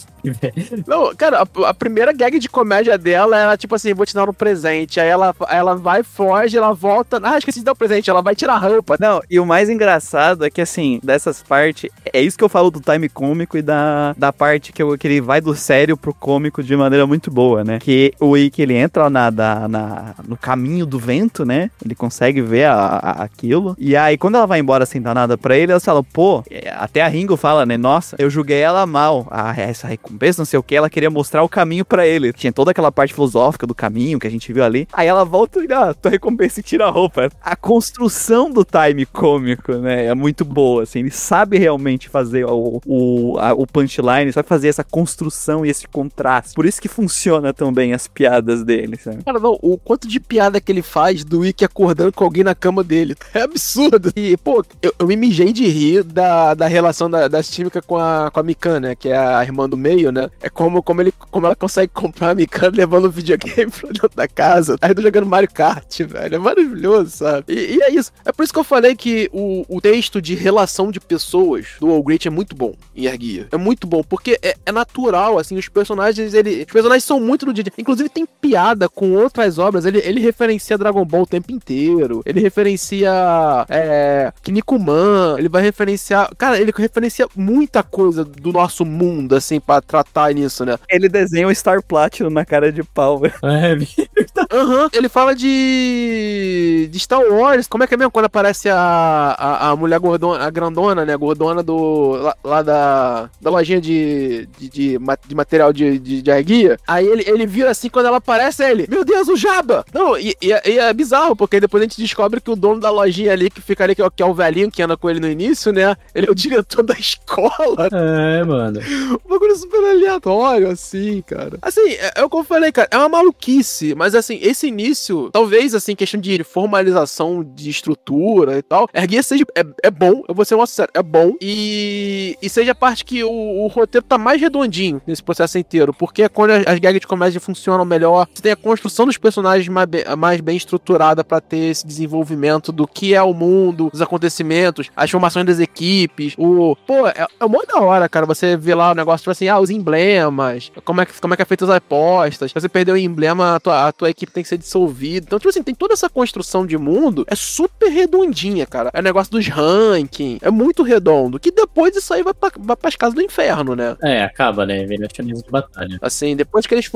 Não, cara, a primeira gag de comédia dela era tipo assim, vou te dar um presente. Aí ela vai, foge, ela volta. Ah, esqueci de dar um presente. Ela vai tirar a roupa. Não, e o mais engraçado é que assim, dessas partes, é isso que eu falo do time cômico e da parte que ele vai do sério pro cômico de maneira muito boa, né? Que o Ikki, ele entra no caminho do vento, né? Ele consegue ver aquilo. E aí, quando ela vai embora sem dar nada pra ele, ela fala, pô, até a Ringo fala, né? Nossa, eu julguei ela mal. Essa recompensa, não sei o que, ela queria mostrar o caminho pra ele. Tinha toda aquela parte filosófica do caminho que a gente viu ali. Aí ela volta e tua recompensa e tira a roupa. A construção do time cômico, né? É muito boa, assim. Ele sabe realmente fazer o punchline, sabe fazer essa construção e esse contraste. Por isso que funciona tão bem as piadas dele, sabe? Cara, não, o quanto de piada que ele faz do Ikki acordando com alguém na cama dele. É absurdo. E, pô, eu me mijei de rir da relação da Shimika com a Mikan, né? Que é a irmã do meio, né? É como ela consegue comprar a Mikan levando o videogame pra dentro da casa. Aí tô jogando Mario Kart, velho. É maravilhoso, sabe? E é isso. É por isso que eu falei que o texto de relação de pessoas do All Great é muito bom em Gear. É muito bom, porque é natural, assim, os personagens são muito do dia a dia. Inclusive tem piada com outras obras. Ele referencia Dragon Ball o tempo inteiro. Ele referencia Kinnikuman. Ele vai referenciar... Cara, ele referencia muita coisa do nosso mundo, assim, pra tratar nisso, né? Ele desenha o Star Platinum na cara de pau, velho. Ele fala de Star Wars. Como é que é mesmo? Quando aparece a mulher gordona, a grandona, né? Gordona lá da lojinha de material de Gear. Aí ele vira assim, quando ela aparece, meu Deus, o Jabba! Não, e é bizarro, porque depois a gente descobre que o dono da lojinha ali, que fica ali, que é o velhinho que anda com ele no início, né? Ele é o diretor da escola. É, mano. Um bagulho super aleatório, assim, cara. Assim, é o que eu falei, cara. É uma maluquice, mas assim, esse início, talvez, assim, questão de formalização de estrutura e tal, Gear seja... É bom, eu vou ser sincero, é bom. E seja a parte que o roteiro tá mais redondinho nesse processo inteiro, porque é quando as gags de comédia funcionam melhor, você tem a construção dos personagens mais bem estruturada pra ter esse desenvolvimento do que é o mundo, os acontecimentos, as formações das equipes, é mó da hora, cara, você vê lá o negócio, tipo assim, os emblemas, como é que é feito as apostas, se você perdeu o emblema, a tua equipe tem que ser dissolvida. Então, tipo assim, tem toda essa construção de mundo, é super redondinha, cara. É o negócio dos rankings, é muito redondo, que depois disso aí vai pras casas do inferno, né? Acaba, né? Vira chanismo de batalha. Assim, depois que eles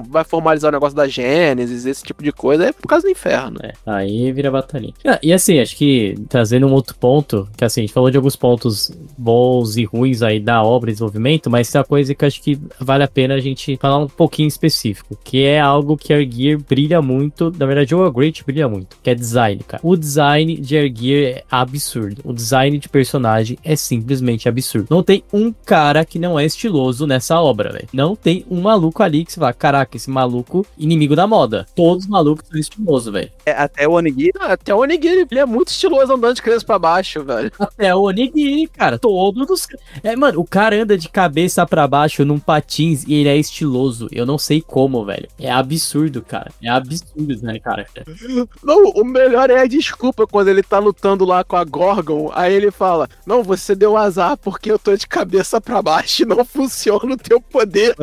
vai formalizar o negócio da Gênesis, esse tipo de coisa, é por causa do inferno. Aí vira batalha. E assim, acho que trazendo um outro ponto, que assim, a gente falou de alguns pontos bons e ruins aí da obra e desenvolvimento, mas tem uma coisa que eu acho que vale a pena a gente falar um pouquinho específico, que é algo que a Gear brilha muito, na verdade o All Great brilha muito, que é design, cara. O design de Gear é absurdo. O design de personagem é simplesmente absurdo. Não tem um cara que não é estiloso nessa obra, velho. Não tem um maluco ali que você fala, caraca, esse maluco inimigo da moda. Todos os malucos são estilosos, velho. Até o Onigiri. Até o Onigiri, ele é muito estiloso andando de cabeça pra baixo, velho. Até o Onigiri, cara. Todos os... mano, o cara anda de cabeça pra baixo num patins e ele é estiloso. Eu não sei como, velho. É absurdo, cara. É absurdo, né, cara? Não, o melhor é a desculpa quando ele tá lutando lá com a Gorgon. Aí ele fala, não, você deu azar porque eu tô de cabeça pra baixo e não funciona o teu poder.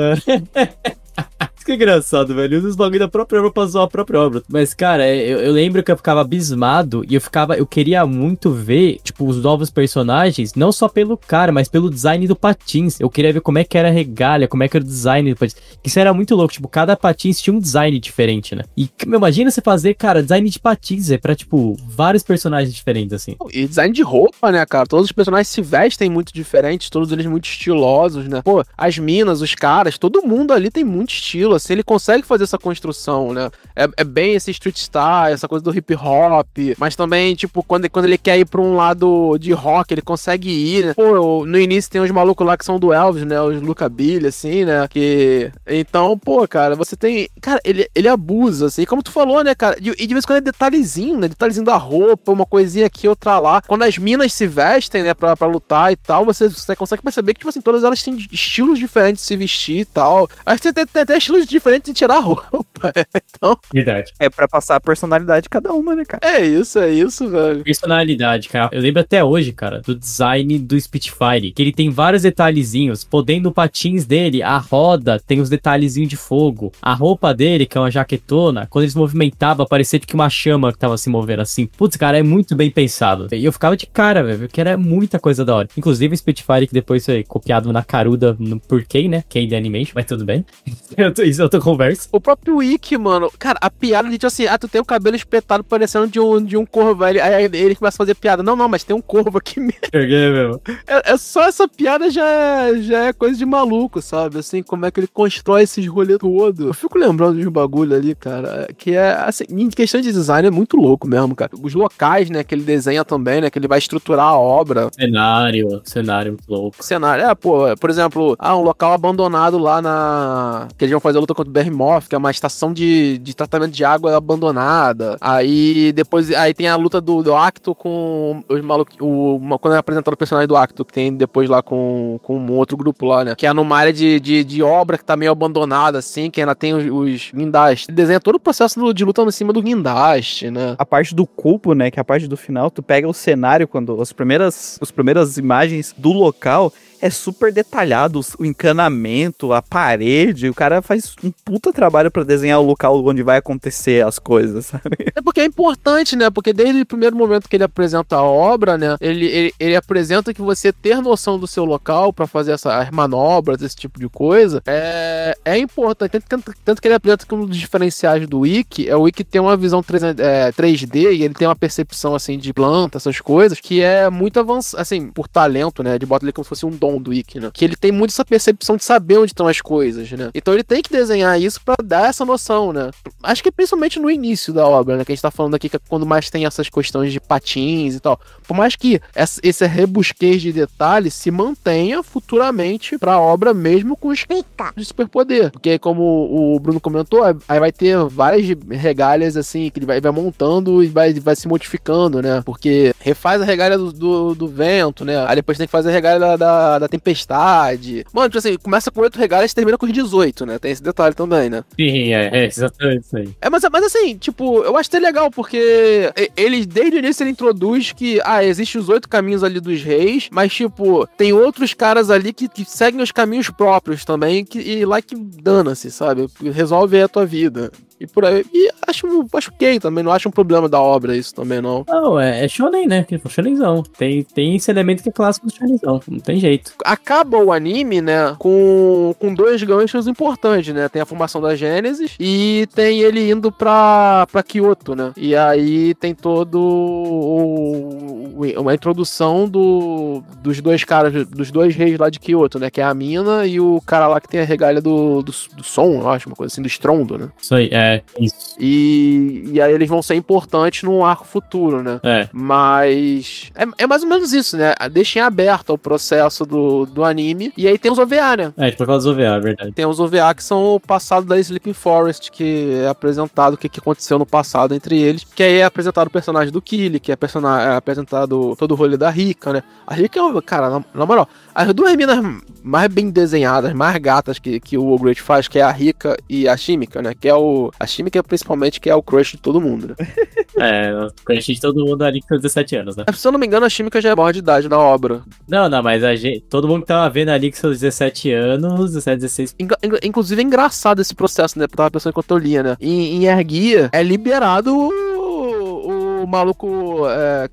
Isso que é engraçado, velho. Usa os bagulho da própria obra pra zoar a própria obra. Mas, cara, eu lembro que eu ficava abismado e eu queria muito ver, tipo, os novos personagens, não só pelo cara, mas pelo design do patins. Eu queria ver como é que era a regalha, como é que era o design do patins. Isso era muito louco, tipo, cada patins tinha um design diferente, né? E imagina você fazer, cara, design de patins, pra, tipo, vários personagens diferentes, assim. E design de roupa, né, cara? Todos os personagens se vestem muito diferentes, todos eles muito estilosos, né? Pô, as minas, os caras, todo mundo ali tem muito estilo, assim, ele consegue fazer essa construção, né? É bem esse street style, essa coisa do hip hop, mas também, tipo, quando ele quer ir pra um lado de rock, ele consegue ir, né? Pô, no início tem uns malucos lá que são do Elvis, né? Os Lucabilly, assim, né? Então, pô, cara, você tem... Cara, ele abusa, assim, como tu falou, né, cara? E de vez em quando é detalhezinho, né? Detalhezinho da roupa, uma coisinha aqui, outra lá. Quando as minas se vestem, né, pra lutar e tal, você consegue perceber que, tipo assim, todas elas têm estilos diferentes de se vestir e tal. Acho que tem até estilos diferentes de tirar a roupa. Então... Verdade. É pra passar a personalidade de cada uma, né, cara? É isso, velho. Personalidade, cara. Eu lembro até hoje, cara, do design do Spitfire, que ele tem vários detalhezinhos. Podendo patins dele, a roda tem os detalhezinhos de fogo. A roupa dele, que é uma jaquetona, quando ele se movimentava, parecia que uma chama que tava se movendo assim. Putz, cara, é muito bem pensado. E eu ficava de cara, velho, porque era muita coisa da hora. Inclusive o Spitfire, que depois foi copiado na Caruda por Kei, né? Kei The Animation, mas tudo bem. Isso é outra conversa. O próprio Ikki, mano, cara, a piada de tipo assim, tu tem o cabelo espetado parecendo de um corvo, aí ele começa a fazer piada. Não, mas tem um corvo aqui mesmo. Peguei mesmo. É só essa piada já é coisa de maluco, sabe? Assim, como é que ele constrói esses rolês todo. Eu fico lembrando de um bagulho ali, cara, que é, assim, em questão de design é muito louco mesmo, cara. Os locais, né, que ele desenha também, né, que ele vai estruturar a obra. Cenário muito louco. Cenário, por exemplo, um local abandonado lá que eles vão fazer a luta contra o Behemoth, que é uma estação de tratamento de água abandonada. Aí depois tem a luta do Acto com os malucos, quando é apresentado o personagem do Acto, que tem depois lá com um outro grupo lá, né, que é numa área de obra que tá meio abandonada, assim, que ainda tem os guindastes. Ele desenha todo o processo de luta em cima do guindaste, né. A parte do cubo, né, que é a parte do final, tu pega o cenário, quando as primeiras imagens do local, é super detalhado, o encanamento, a parede, o cara faz um puta trabalho pra desenhar o local onde vai acontecer as coisas, sabe? É porque é importante, né, porque desde o primeiro momento que ele apresenta a obra, né, ele apresenta que você ter noção do seu local pra fazer as manobras, esse tipo de coisa, é importante, tanto que ele apresenta que um dos diferenciais do Ikki, o Ikki tem uma visão 3D e ele tem uma percepção, assim, de planta, essas coisas, que é muito avançada, assim, por talento, né, de bota ele como se fosse um dom do Ikki, né? Que ele tem muito essa percepção de saber onde estão as coisas, né? Então ele tem que desenhar isso pra dar essa noção, né? Acho que principalmente no início da obra, né? Que a gente tá falando aqui que é quando mais tem essas questões de patins e tal. Por mais que esse rebusqueis de detalhes se mantenha futuramente pra obra mesmo com os de superpoder. Porque como o Bruno comentou, aí vai ter várias regalhas assim, que ele vai montando e vai se modificando, né? Porque refaz a regalha do vento, né? Aí depois tem que fazer a regalha da tempestade. Mano, tipo assim, começa com 8 regalas e termina com os 18, né? Tem esse detalhe também, né? Sim, é exatamente isso aí. Mas assim, tipo, eu acho até legal, porque ele, desde o início, ele introduz que, existem os 8 caminhos ali dos reis, mas, tipo, tem outros caras ali que seguem os caminhos próprios também, e lá que dana-se, sabe? Resolve aí a tua vida. E por aí. E acho ok também, não acho um problema da obra isso também, não. Não, é shonen, né? Que é shonenzão. Tem esse elemento que é clássico do shonenzão. Não tem jeito. Acaba o anime, né, com 2 ganchos importantes, né? Tem a formação da Gênesis e tem ele indo pra Kyoto, né? E aí tem todo uma introdução dos 2 caras, dos 2 reis lá de Kyoto, né? Que é a Mina e o cara lá que tem a regalha do som, eu acho, uma coisa assim, do estrondo, né? Isso aí, isso. E aí eles vão ser importantes num arco futuro, né? Mas é mais ou menos isso, né? Deixem aberto o processo do anime. E aí tem os OVA, né? A gente pode falar dos OVA, é verdade. Tem os OVA que são o passado da Sleeping Forest, que é apresentado o que aconteceu no passado entre eles. Que aí é apresentado o personagem do Kili, que é apresentado todo o rolê da Rika, né? A Rika é, cara, na moral, as 2 minas mais bem desenhadas, mais gatas que o Ogret faz, que é a Rika e a Shimika, né? Que é a Shimika, principalmente, que é o crush de todo mundo, né? O crush de todo mundo ali que tem 17 anos, né? Se eu não me engano, a Shimika já é maior de idade na obra. Não, mas todo mundo que tava vendo ali com seus 17 anos, 17, 16... Inclusive é engraçado esse processo, né? Eu tava pensando enquanto eu lia, né? Em Erguia, é liberado o maluco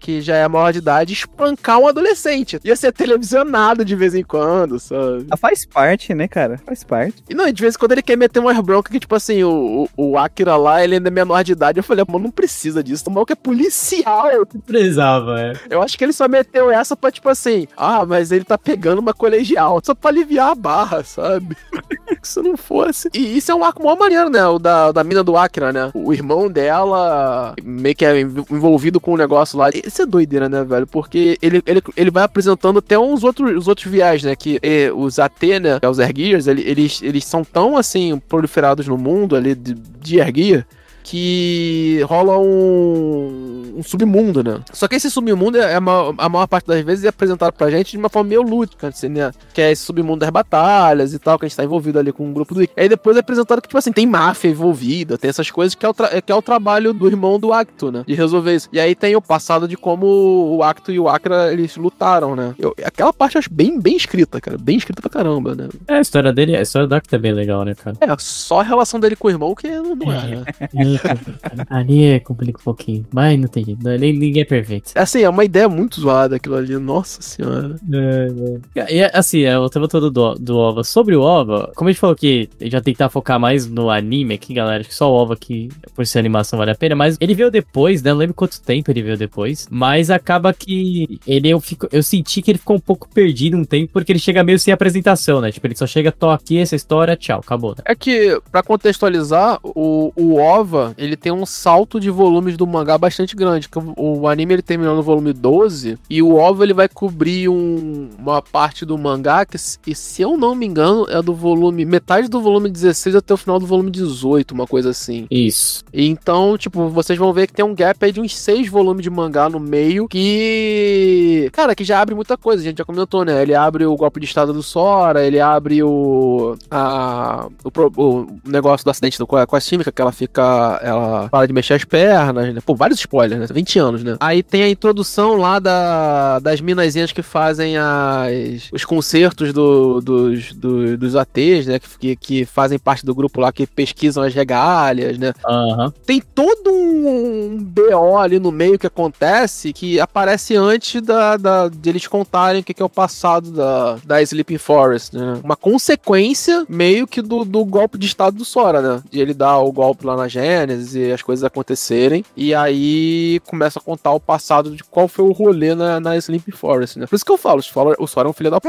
que já é maior de idade espancar um adolescente. Ia ser televisionado de vez em quando, sabe? Faz parte, né, cara? Faz parte. E não, de vez em quando ele quer meter umas broncas que, tipo assim, o Akira lá, ele ainda é menor de idade. Eu falei, mano, não precisa disso. O maluco é policial. Não precisava, Eu acho que ele só meteu essa pra, tipo assim, mas ele tá pegando uma colegial. Só pra aliviar a barra, sabe? que isso não fosse. E isso é um arco mó maneiro, né? O da mina do Akira, né? O irmão dela meio que é envolvido com um negócio lá. Isso é doideira, né, velho? Porque ele vai apresentando até os outros viés, né? Que os AT, né? Os Airgears, eles são tão, assim, proliferados no mundo ali de Airgear, que rola um submundo, né? Só que esse submundo, a maior parte das vezes, é apresentado pra gente de uma forma meio lúdica, assim, né? Que é esse submundo das batalhas e tal, que a gente tá envolvido ali com um grupo do Ikki. Aí depois é apresentado que, tipo assim, tem máfia envolvida, tem essas coisas que é o trabalho do irmão do Acto, né? De resolver isso. E aí tem o passado de como o Acto e o Akira, eles lutaram, né? Aquela parte eu acho bem escrita, cara. Bem escrita pra caramba, né? A história do Acto é bem legal, né, cara? Só a relação dele com o irmão que não é, né? Ali complica um pouquinho, mas não tem jeito, ninguém é perfeito. Assim, é uma ideia muito zoada aquilo ali, nossa senhora. E assim, o tema todo do OVA. Sobre o OVA, como a gente falou que a gente vai tentar focar mais no anime aqui, galera, acho que só o OVA aqui, por ser animação, vale a pena, mas ele veio depois, né, não lembro quanto tempo ele veio depois, mas acaba que eu senti que ele ficou um pouco perdido um tempo, porque ele chega meio sem apresentação, né, tipo, ele só chega, aqui essa história, tchau, acabou, né? É que, pra contextualizar, o OVA, ele tem um salto de volumes do mangá bastante grande, que o anime ele terminou no volume 12, e o OVA ele vai cobrir uma parte do mangá que, e se eu não me engano, é do volume, metade do volume 16 até o final do volume 18, uma coisa assim. Isso. E então, tipo, vocês vão ver que tem um gap aí de uns 6 volumes de mangá no meio, que, cara, que já abre muita coisa, a gente já comentou, né? Ele abre o golpe de estado do Sora, ele abre o negócio do acidente com a Shimika, que ela para de mexer as pernas, né? Pô, vários spoilers, né? 20 anos, né? Aí tem a introdução lá das minazinhas que fazem os concertos dos ATs, né? Que fazem parte do grupo lá, que pesquisam as regálias, né? Uhum. Tem todo um BO ali no meio que acontece, que aparece antes de eles contarem o que é o passado da Sleeping Forest, né? Uma consequência meio que do golpe de estado do Sora, né? De ele dar o golpe lá na Gênesis e as coisas acontecerem, e aí começa a contar o passado de qual foi o rolê na Sleeping Forest, né? Por isso que eu falo, o Sora é um filho da p***.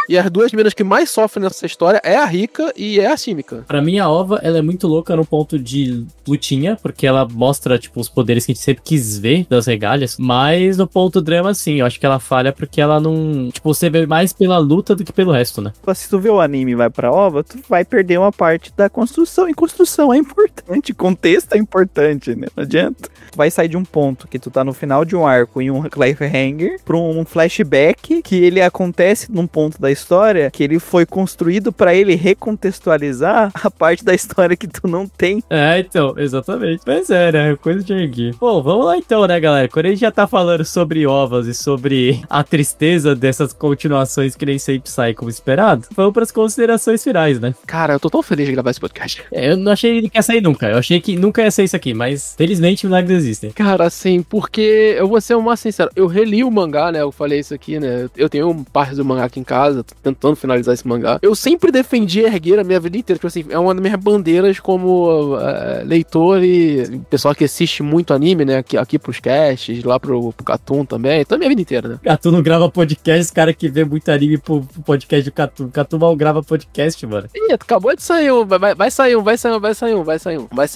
E as duas meninas que mais sofrem nessa história é a Rika e é a Shimika. Pra mim, a OVA, ela é muito louca no ponto de lutinha, porque ela mostra, tipo, os poderes que a gente sempre quis ver das regálias, mas no ponto drama, sim, eu acho que ela falha porque ela não... Tipo, você vê mais pela luta do que pelo resto, né? Se tu vê o anime e vai pra OVA, tu vai perder uma parte da construção, e construção é importante, contexto é importante, né? Não adianta. Tu vai sair de um ponto que tu tá no final de um arco em um cliffhanger pra um flashback que ele acontece num ponto da história que ele foi construído pra ele recontextualizar a parte da história que tu não tem. Então, exatamente. Mas né? Coisa de erguer. Bom, vamos lá então, né, galera? Quando a gente já tá falando sobre OVAs e sobre a tristeza dessas continuações que nem sempre saem como esperado, vamos pras considerações finais, né? Cara, eu tô tão feliz de gravar esse podcast. Eu não achei que ia sair nunca. Eu achei que nunca ia sair isso aqui, mas felizmente milagres existem. Cara, assim, porque eu vou ser o mais sincero, eu reli o mangá, né? Eu falei isso aqui, né? Eu tenho parte do mangá aqui em casa, tô tentando finalizar esse mangá. Eu sempre defendi Erguer a minha vida inteira, tipo assim, é uma das minhas bandeiras como leitor e pessoal que assiste muito anime, né? Aqui pros casts, lá pro Cartoon também, então a minha vida inteira, né? Cartoon não grava podcast, esse cara que vê muito anime pro podcast do Cartoon. Cartoon mal grava podcast, mano. Ih, acabou de sair um, vai sair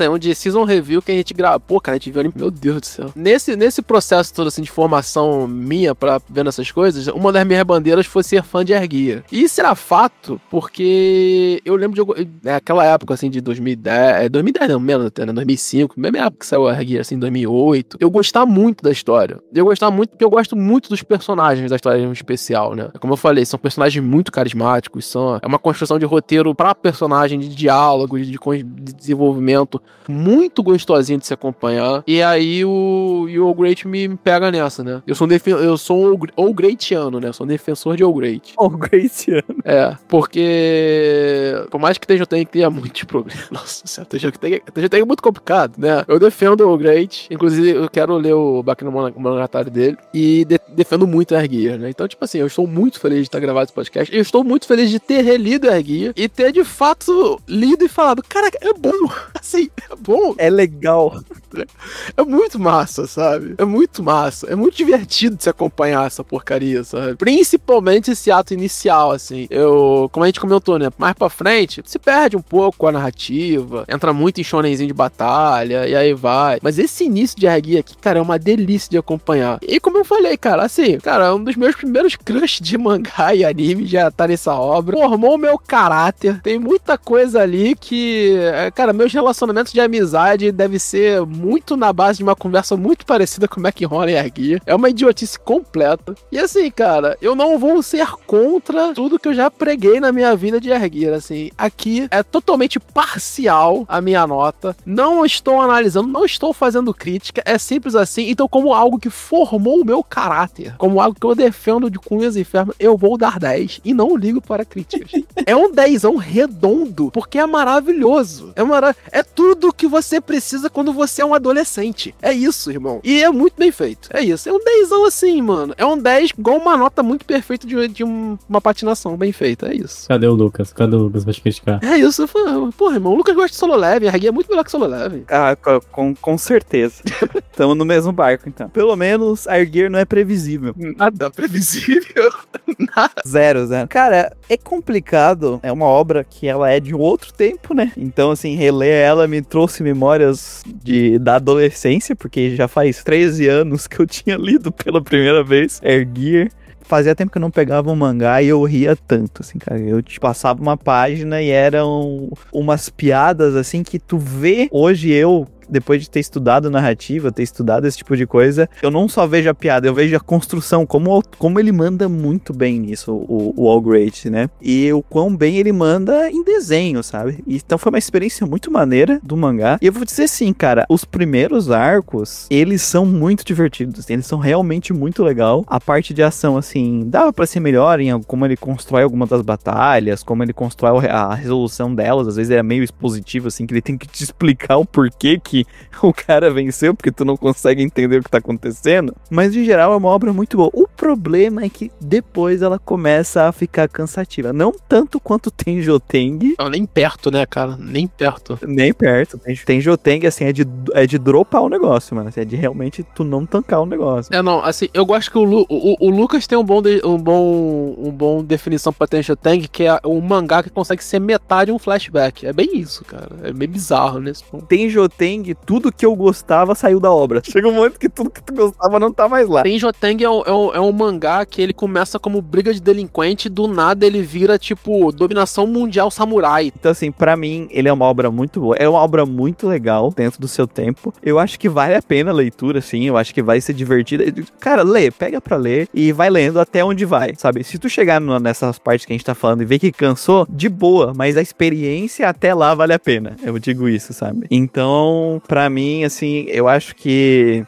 um de Season Review que a gente grava. Pô, cara, a gente viu anime, meu Deus do céu. Nesse processo todo, assim, de formação minha pra vendo essas coisas, uma das minhas bandeiras foi ser fã de Erguia. E isso era fato, porque eu lembro de aquela época, assim, de 2010, 2010 não, menos até, né, 2005, mesma época que saiu Erguia, assim, 2008, eu gostava muito da história. Eu gostava muito porque eu gosto muito dos personagens da história em especial, né? Como eu falei, são personagens muito carismáticos, é uma construção de roteiro pra personagem, de diálogo, de desenvolvimento muito gostosinho de se acompanhar. E aí o All Great me pega nessa, né? Eu sou um All Greatiano, né? Eu sou um defensor de All Great. All Greatiano. Porque por mais que TJT tenha muitos problemas, nossa senhora, TJT é muito complicado, né? Eu defendo o All Great, inclusive eu quero ler o Baku no Monogatari dele, e defendo muito a Erguia, né? Então, tipo assim, eu estou muito feliz de estar gravando esse podcast, eu estou muito feliz de ter relido a Erguia e ter de fato lido e falado, caraca, é bom, assim, é bom. É legal. É muito massa, sabe? É muito massa. É muito divertido de se acompanhar essa porcaria, sabe? Principalmente esse ato inicial, assim. Como a gente comentou, né? Mais pra frente, se perde um pouco com a narrativa, entra muito em shonenzinho de batalha, e aí vai. Mas esse início de Gear aqui, cara, é uma delícia de acompanhar. E como eu falei, cara, assim, cara, um dos meus primeiros crush de mangá e anime já tá nessa obra. Formou o meu caráter. Tem muita coisa ali que, cara, meus relacionamentos de amizade deve ser muito na base de uma conversa muito parecida com o McHoney e Gear. É uma idiotice completa. E assim, cara, eu não vou ser contra tudo que eu já preguei na minha vida de Gear, assim. Aqui é totalmente parcial a minha nota. Não estou analisando, não estou fazendo crítica. É simples assim. Então, como algo que formou o meu caráter, como algo que eu defendo de cunhas e ferros, eu vou dar 10 e não ligo para críticas. É um 10ão redondo, porque é maravilhoso. É tudo que você precisa quando você é um adolescente. É isso, irmão. E é muito bem feito. É isso. É um 10ão assim, mano. É um 10 igual uma nota muito perfeita de uma patinação bem feita. É isso. Cadê o Lucas? Cadê o Lucas pra te criticar? É isso. Porra, irmão, o Lucas gosta de Solo Leveling. A Gear é muito melhor que Solo Leveling. Ah, com certeza. Estamos no mesmo barco, então. Pelo menos a Gear não é previsível. Nada previsível. Nada. Zero. Cara, é complicado. É uma obra que ela é de outro tempo, né? Então, assim, reler ela me trouxe memórias da adolescência, porque já faz 13 anos que eu tinha lido pela primeira vez Gear. Fazia tempo que eu não pegava um mangá e eu ria tanto, assim, cara. Eu passava uma página e eram umas piadas, assim, que tu vê hoje depois de ter estudado narrativa, ter estudado esse tipo de coisa, eu não só vejo a piada, eu vejo a construção, como ele manda muito bem nisso, o All Great, né? E o quão bem ele manda em desenho, sabe? Então foi uma experiência muito maneira do mangá. E eu vou dizer assim, cara, os primeiros arcos, eles são muito divertidos, eles são realmente muito legal. A parte de ação, assim, dava pra ser melhor em como ele constrói algumas das batalhas, como ele constrói a resolução delas, às vezes é meio expositivo, assim, que ele tem que te explicar o porquê que o cara venceu, porque tu não consegue entender o que tá acontecendo, mas de geral é uma obra muito boa. O problema é que depois ela começa a ficar cansativa, não tanto quanto tem Joteng. Não, nem perto, né, cara, nem perto. Nem perto, tem Joteng, assim, é de dropar o negócio, mano, assim, é de realmente tu não tancar o negócio. Não, assim, eu gosto que o Lucas tem um bom definição pra ter Joteng, que é um mangá que consegue ser metade um flashback, é bem isso, cara, é bem bizarro nesse ponto. Tem Joteng, tudo que eu gostava saiu da obra. Chega um momento que tudo que tu gostava não tá mais lá. Tem Joteng é um mangá que ele começa como briga de delinquente e do nada ele vira, tipo, dominação mundial samurai. Então, assim, pra mim, ele é uma obra muito boa. É uma obra muito legal dentro do seu tempo. Eu acho que vale a pena a leitura, assim. Eu acho que vai ser divertida. Cara, pega pra ler e vai lendo até onde vai, sabe? Se tu chegar nessas partes que a gente tá falando e ver que cansou, de boa, mas a experiência até lá vale a pena. Eu digo isso, sabe? Então, pra mim, assim, eu acho que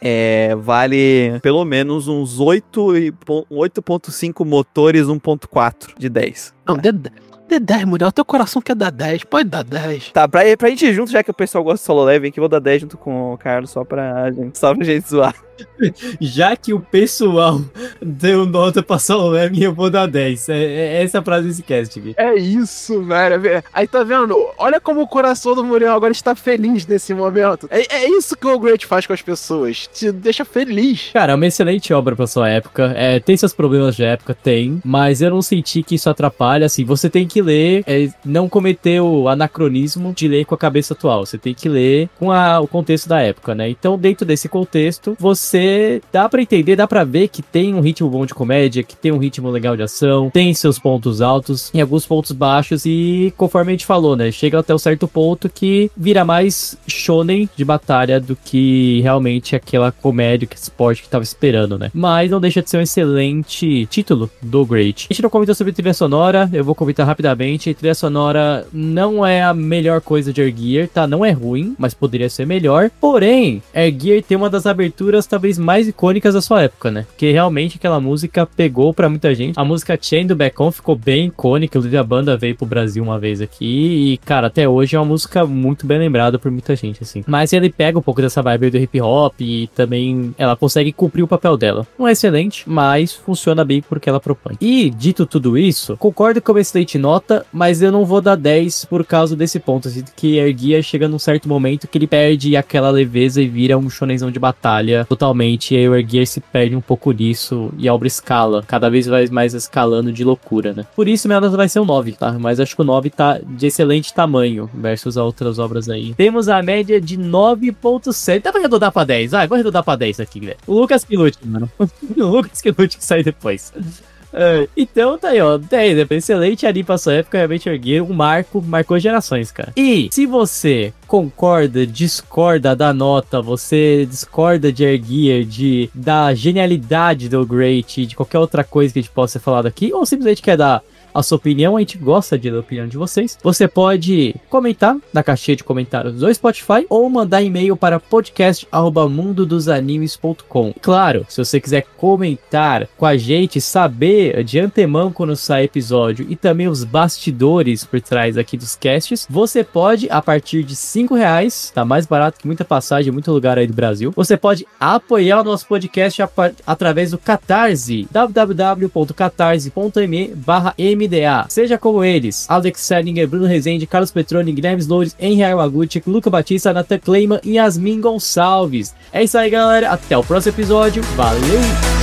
vale pelo menos uns 8.5 motores 1.4 de 10. Não, dê 10, mulher. O teu coração quer dar 10. Pode dar 10. Tá, pra gente ir junto, já que o pessoal gosta de Solo Leveling, que eu vou dar 10 junto com o Carlos, só pra gente zoar. Já que o pessoal deu nota pra Solo Leveling, eu vou dar 10. Essa é a frase desse cast aqui. É isso, velho. Aí tá vendo? Olha como o coração do Muriel agora está feliz nesse momento. É isso que o Great faz com as pessoas. Te deixa feliz. Cara, é uma excelente obra pra sua época. Tem seus problemas de época, tem. Mas eu não senti que isso atrapalha. Assim, você tem que ler, não cometer o anacronismo de ler com a cabeça atual. Você tem que ler com o contexto da época, né? Então, dentro desse contexto, você dá pra entender, dá pra ver que tem um ritmo bom de comédia, que tem um ritmo legal de ação, tem seus pontos altos e alguns pontos baixos e, conforme a gente falou, né, chega até um certo ponto que vira mais shonen de batalha do que realmente aquela comédia, que esporte que tava esperando, né? Mas não deixa de ser um excelente título do Great. A gente não comentou sobre trilha sonora, eu vou comentar rapidamente. A trilha sonora não é a melhor coisa de Gear, tá? Não é ruim, mas poderia ser melhor. Porém, Gear tem uma das aberturas talvez mais icônicas da sua época, né? Porque realmente aquela música pegou pra muita gente. A música Chain do Back On ficou bem icônica. A banda veio pro Brasil uma vez aqui e, cara, até hoje é uma música muito bem lembrada por muita gente, assim. Mas ele pega um pouco dessa vibe do hip hop e também ela consegue cumprir o papel dela. Não é excelente, mas funciona bem porque ela propõe. E, dito tudo isso, concordo concordo com a excelente nota, mas eu não vou dar 10 por causa desse ponto. Eu sinto que Air Gear chega num certo momento que ele perde aquela leveza e vira um shonenzão de batalha totalmente. E aí o Air Gear se perde um pouco disso e a obra escala, cada vez mais escalando de loucura, né? Por isso minha nota vai ser um 9, tá? Mas acho que o 9 tá de excelente tamanho versus a outras obras aí. Temos a média de 9.7. Dá pra arredondar pra 10? Vai, vou arredondar pra 10 aqui, velho. O Lucas que lute, mano. O Lucas que lute que sai depois. Então tá aí, ó, 10, excelente anime pra sua época, realmente Air Gear, marcou gerações, cara. E se você concorda, discorda da nota, você discorda de Air Gear, da genialidade do Great, de qualquer outra coisa que a gente possa ser falado aqui, ou simplesmente quer dar a sua opinião, a gente gosta de dar a opinião de vocês. Você pode comentar na caixinha de comentários do Spotify ou mandar e-mail para podcast@mundodosanimes.com. Claro, se você quiser comentar com a gente, saber de antemão quando sai episódio e também os bastidores por trás aqui dos casts, você pode, a partir de R$5, tá mais barato que muita passagem em muito lugar aí do Brasil, você pode apoiar o nosso podcast através do Catarse, www.catarse.me/MDA. Seja como eles, Alex Selinger, Bruno Rezende, Carlos Petroni, Guilherme Loures, Henry Armaguchi, Luca Batista, Nathan Kleiman e Yasmin Gonçalves. É isso aí, galera. Até o próximo episódio. Valeu!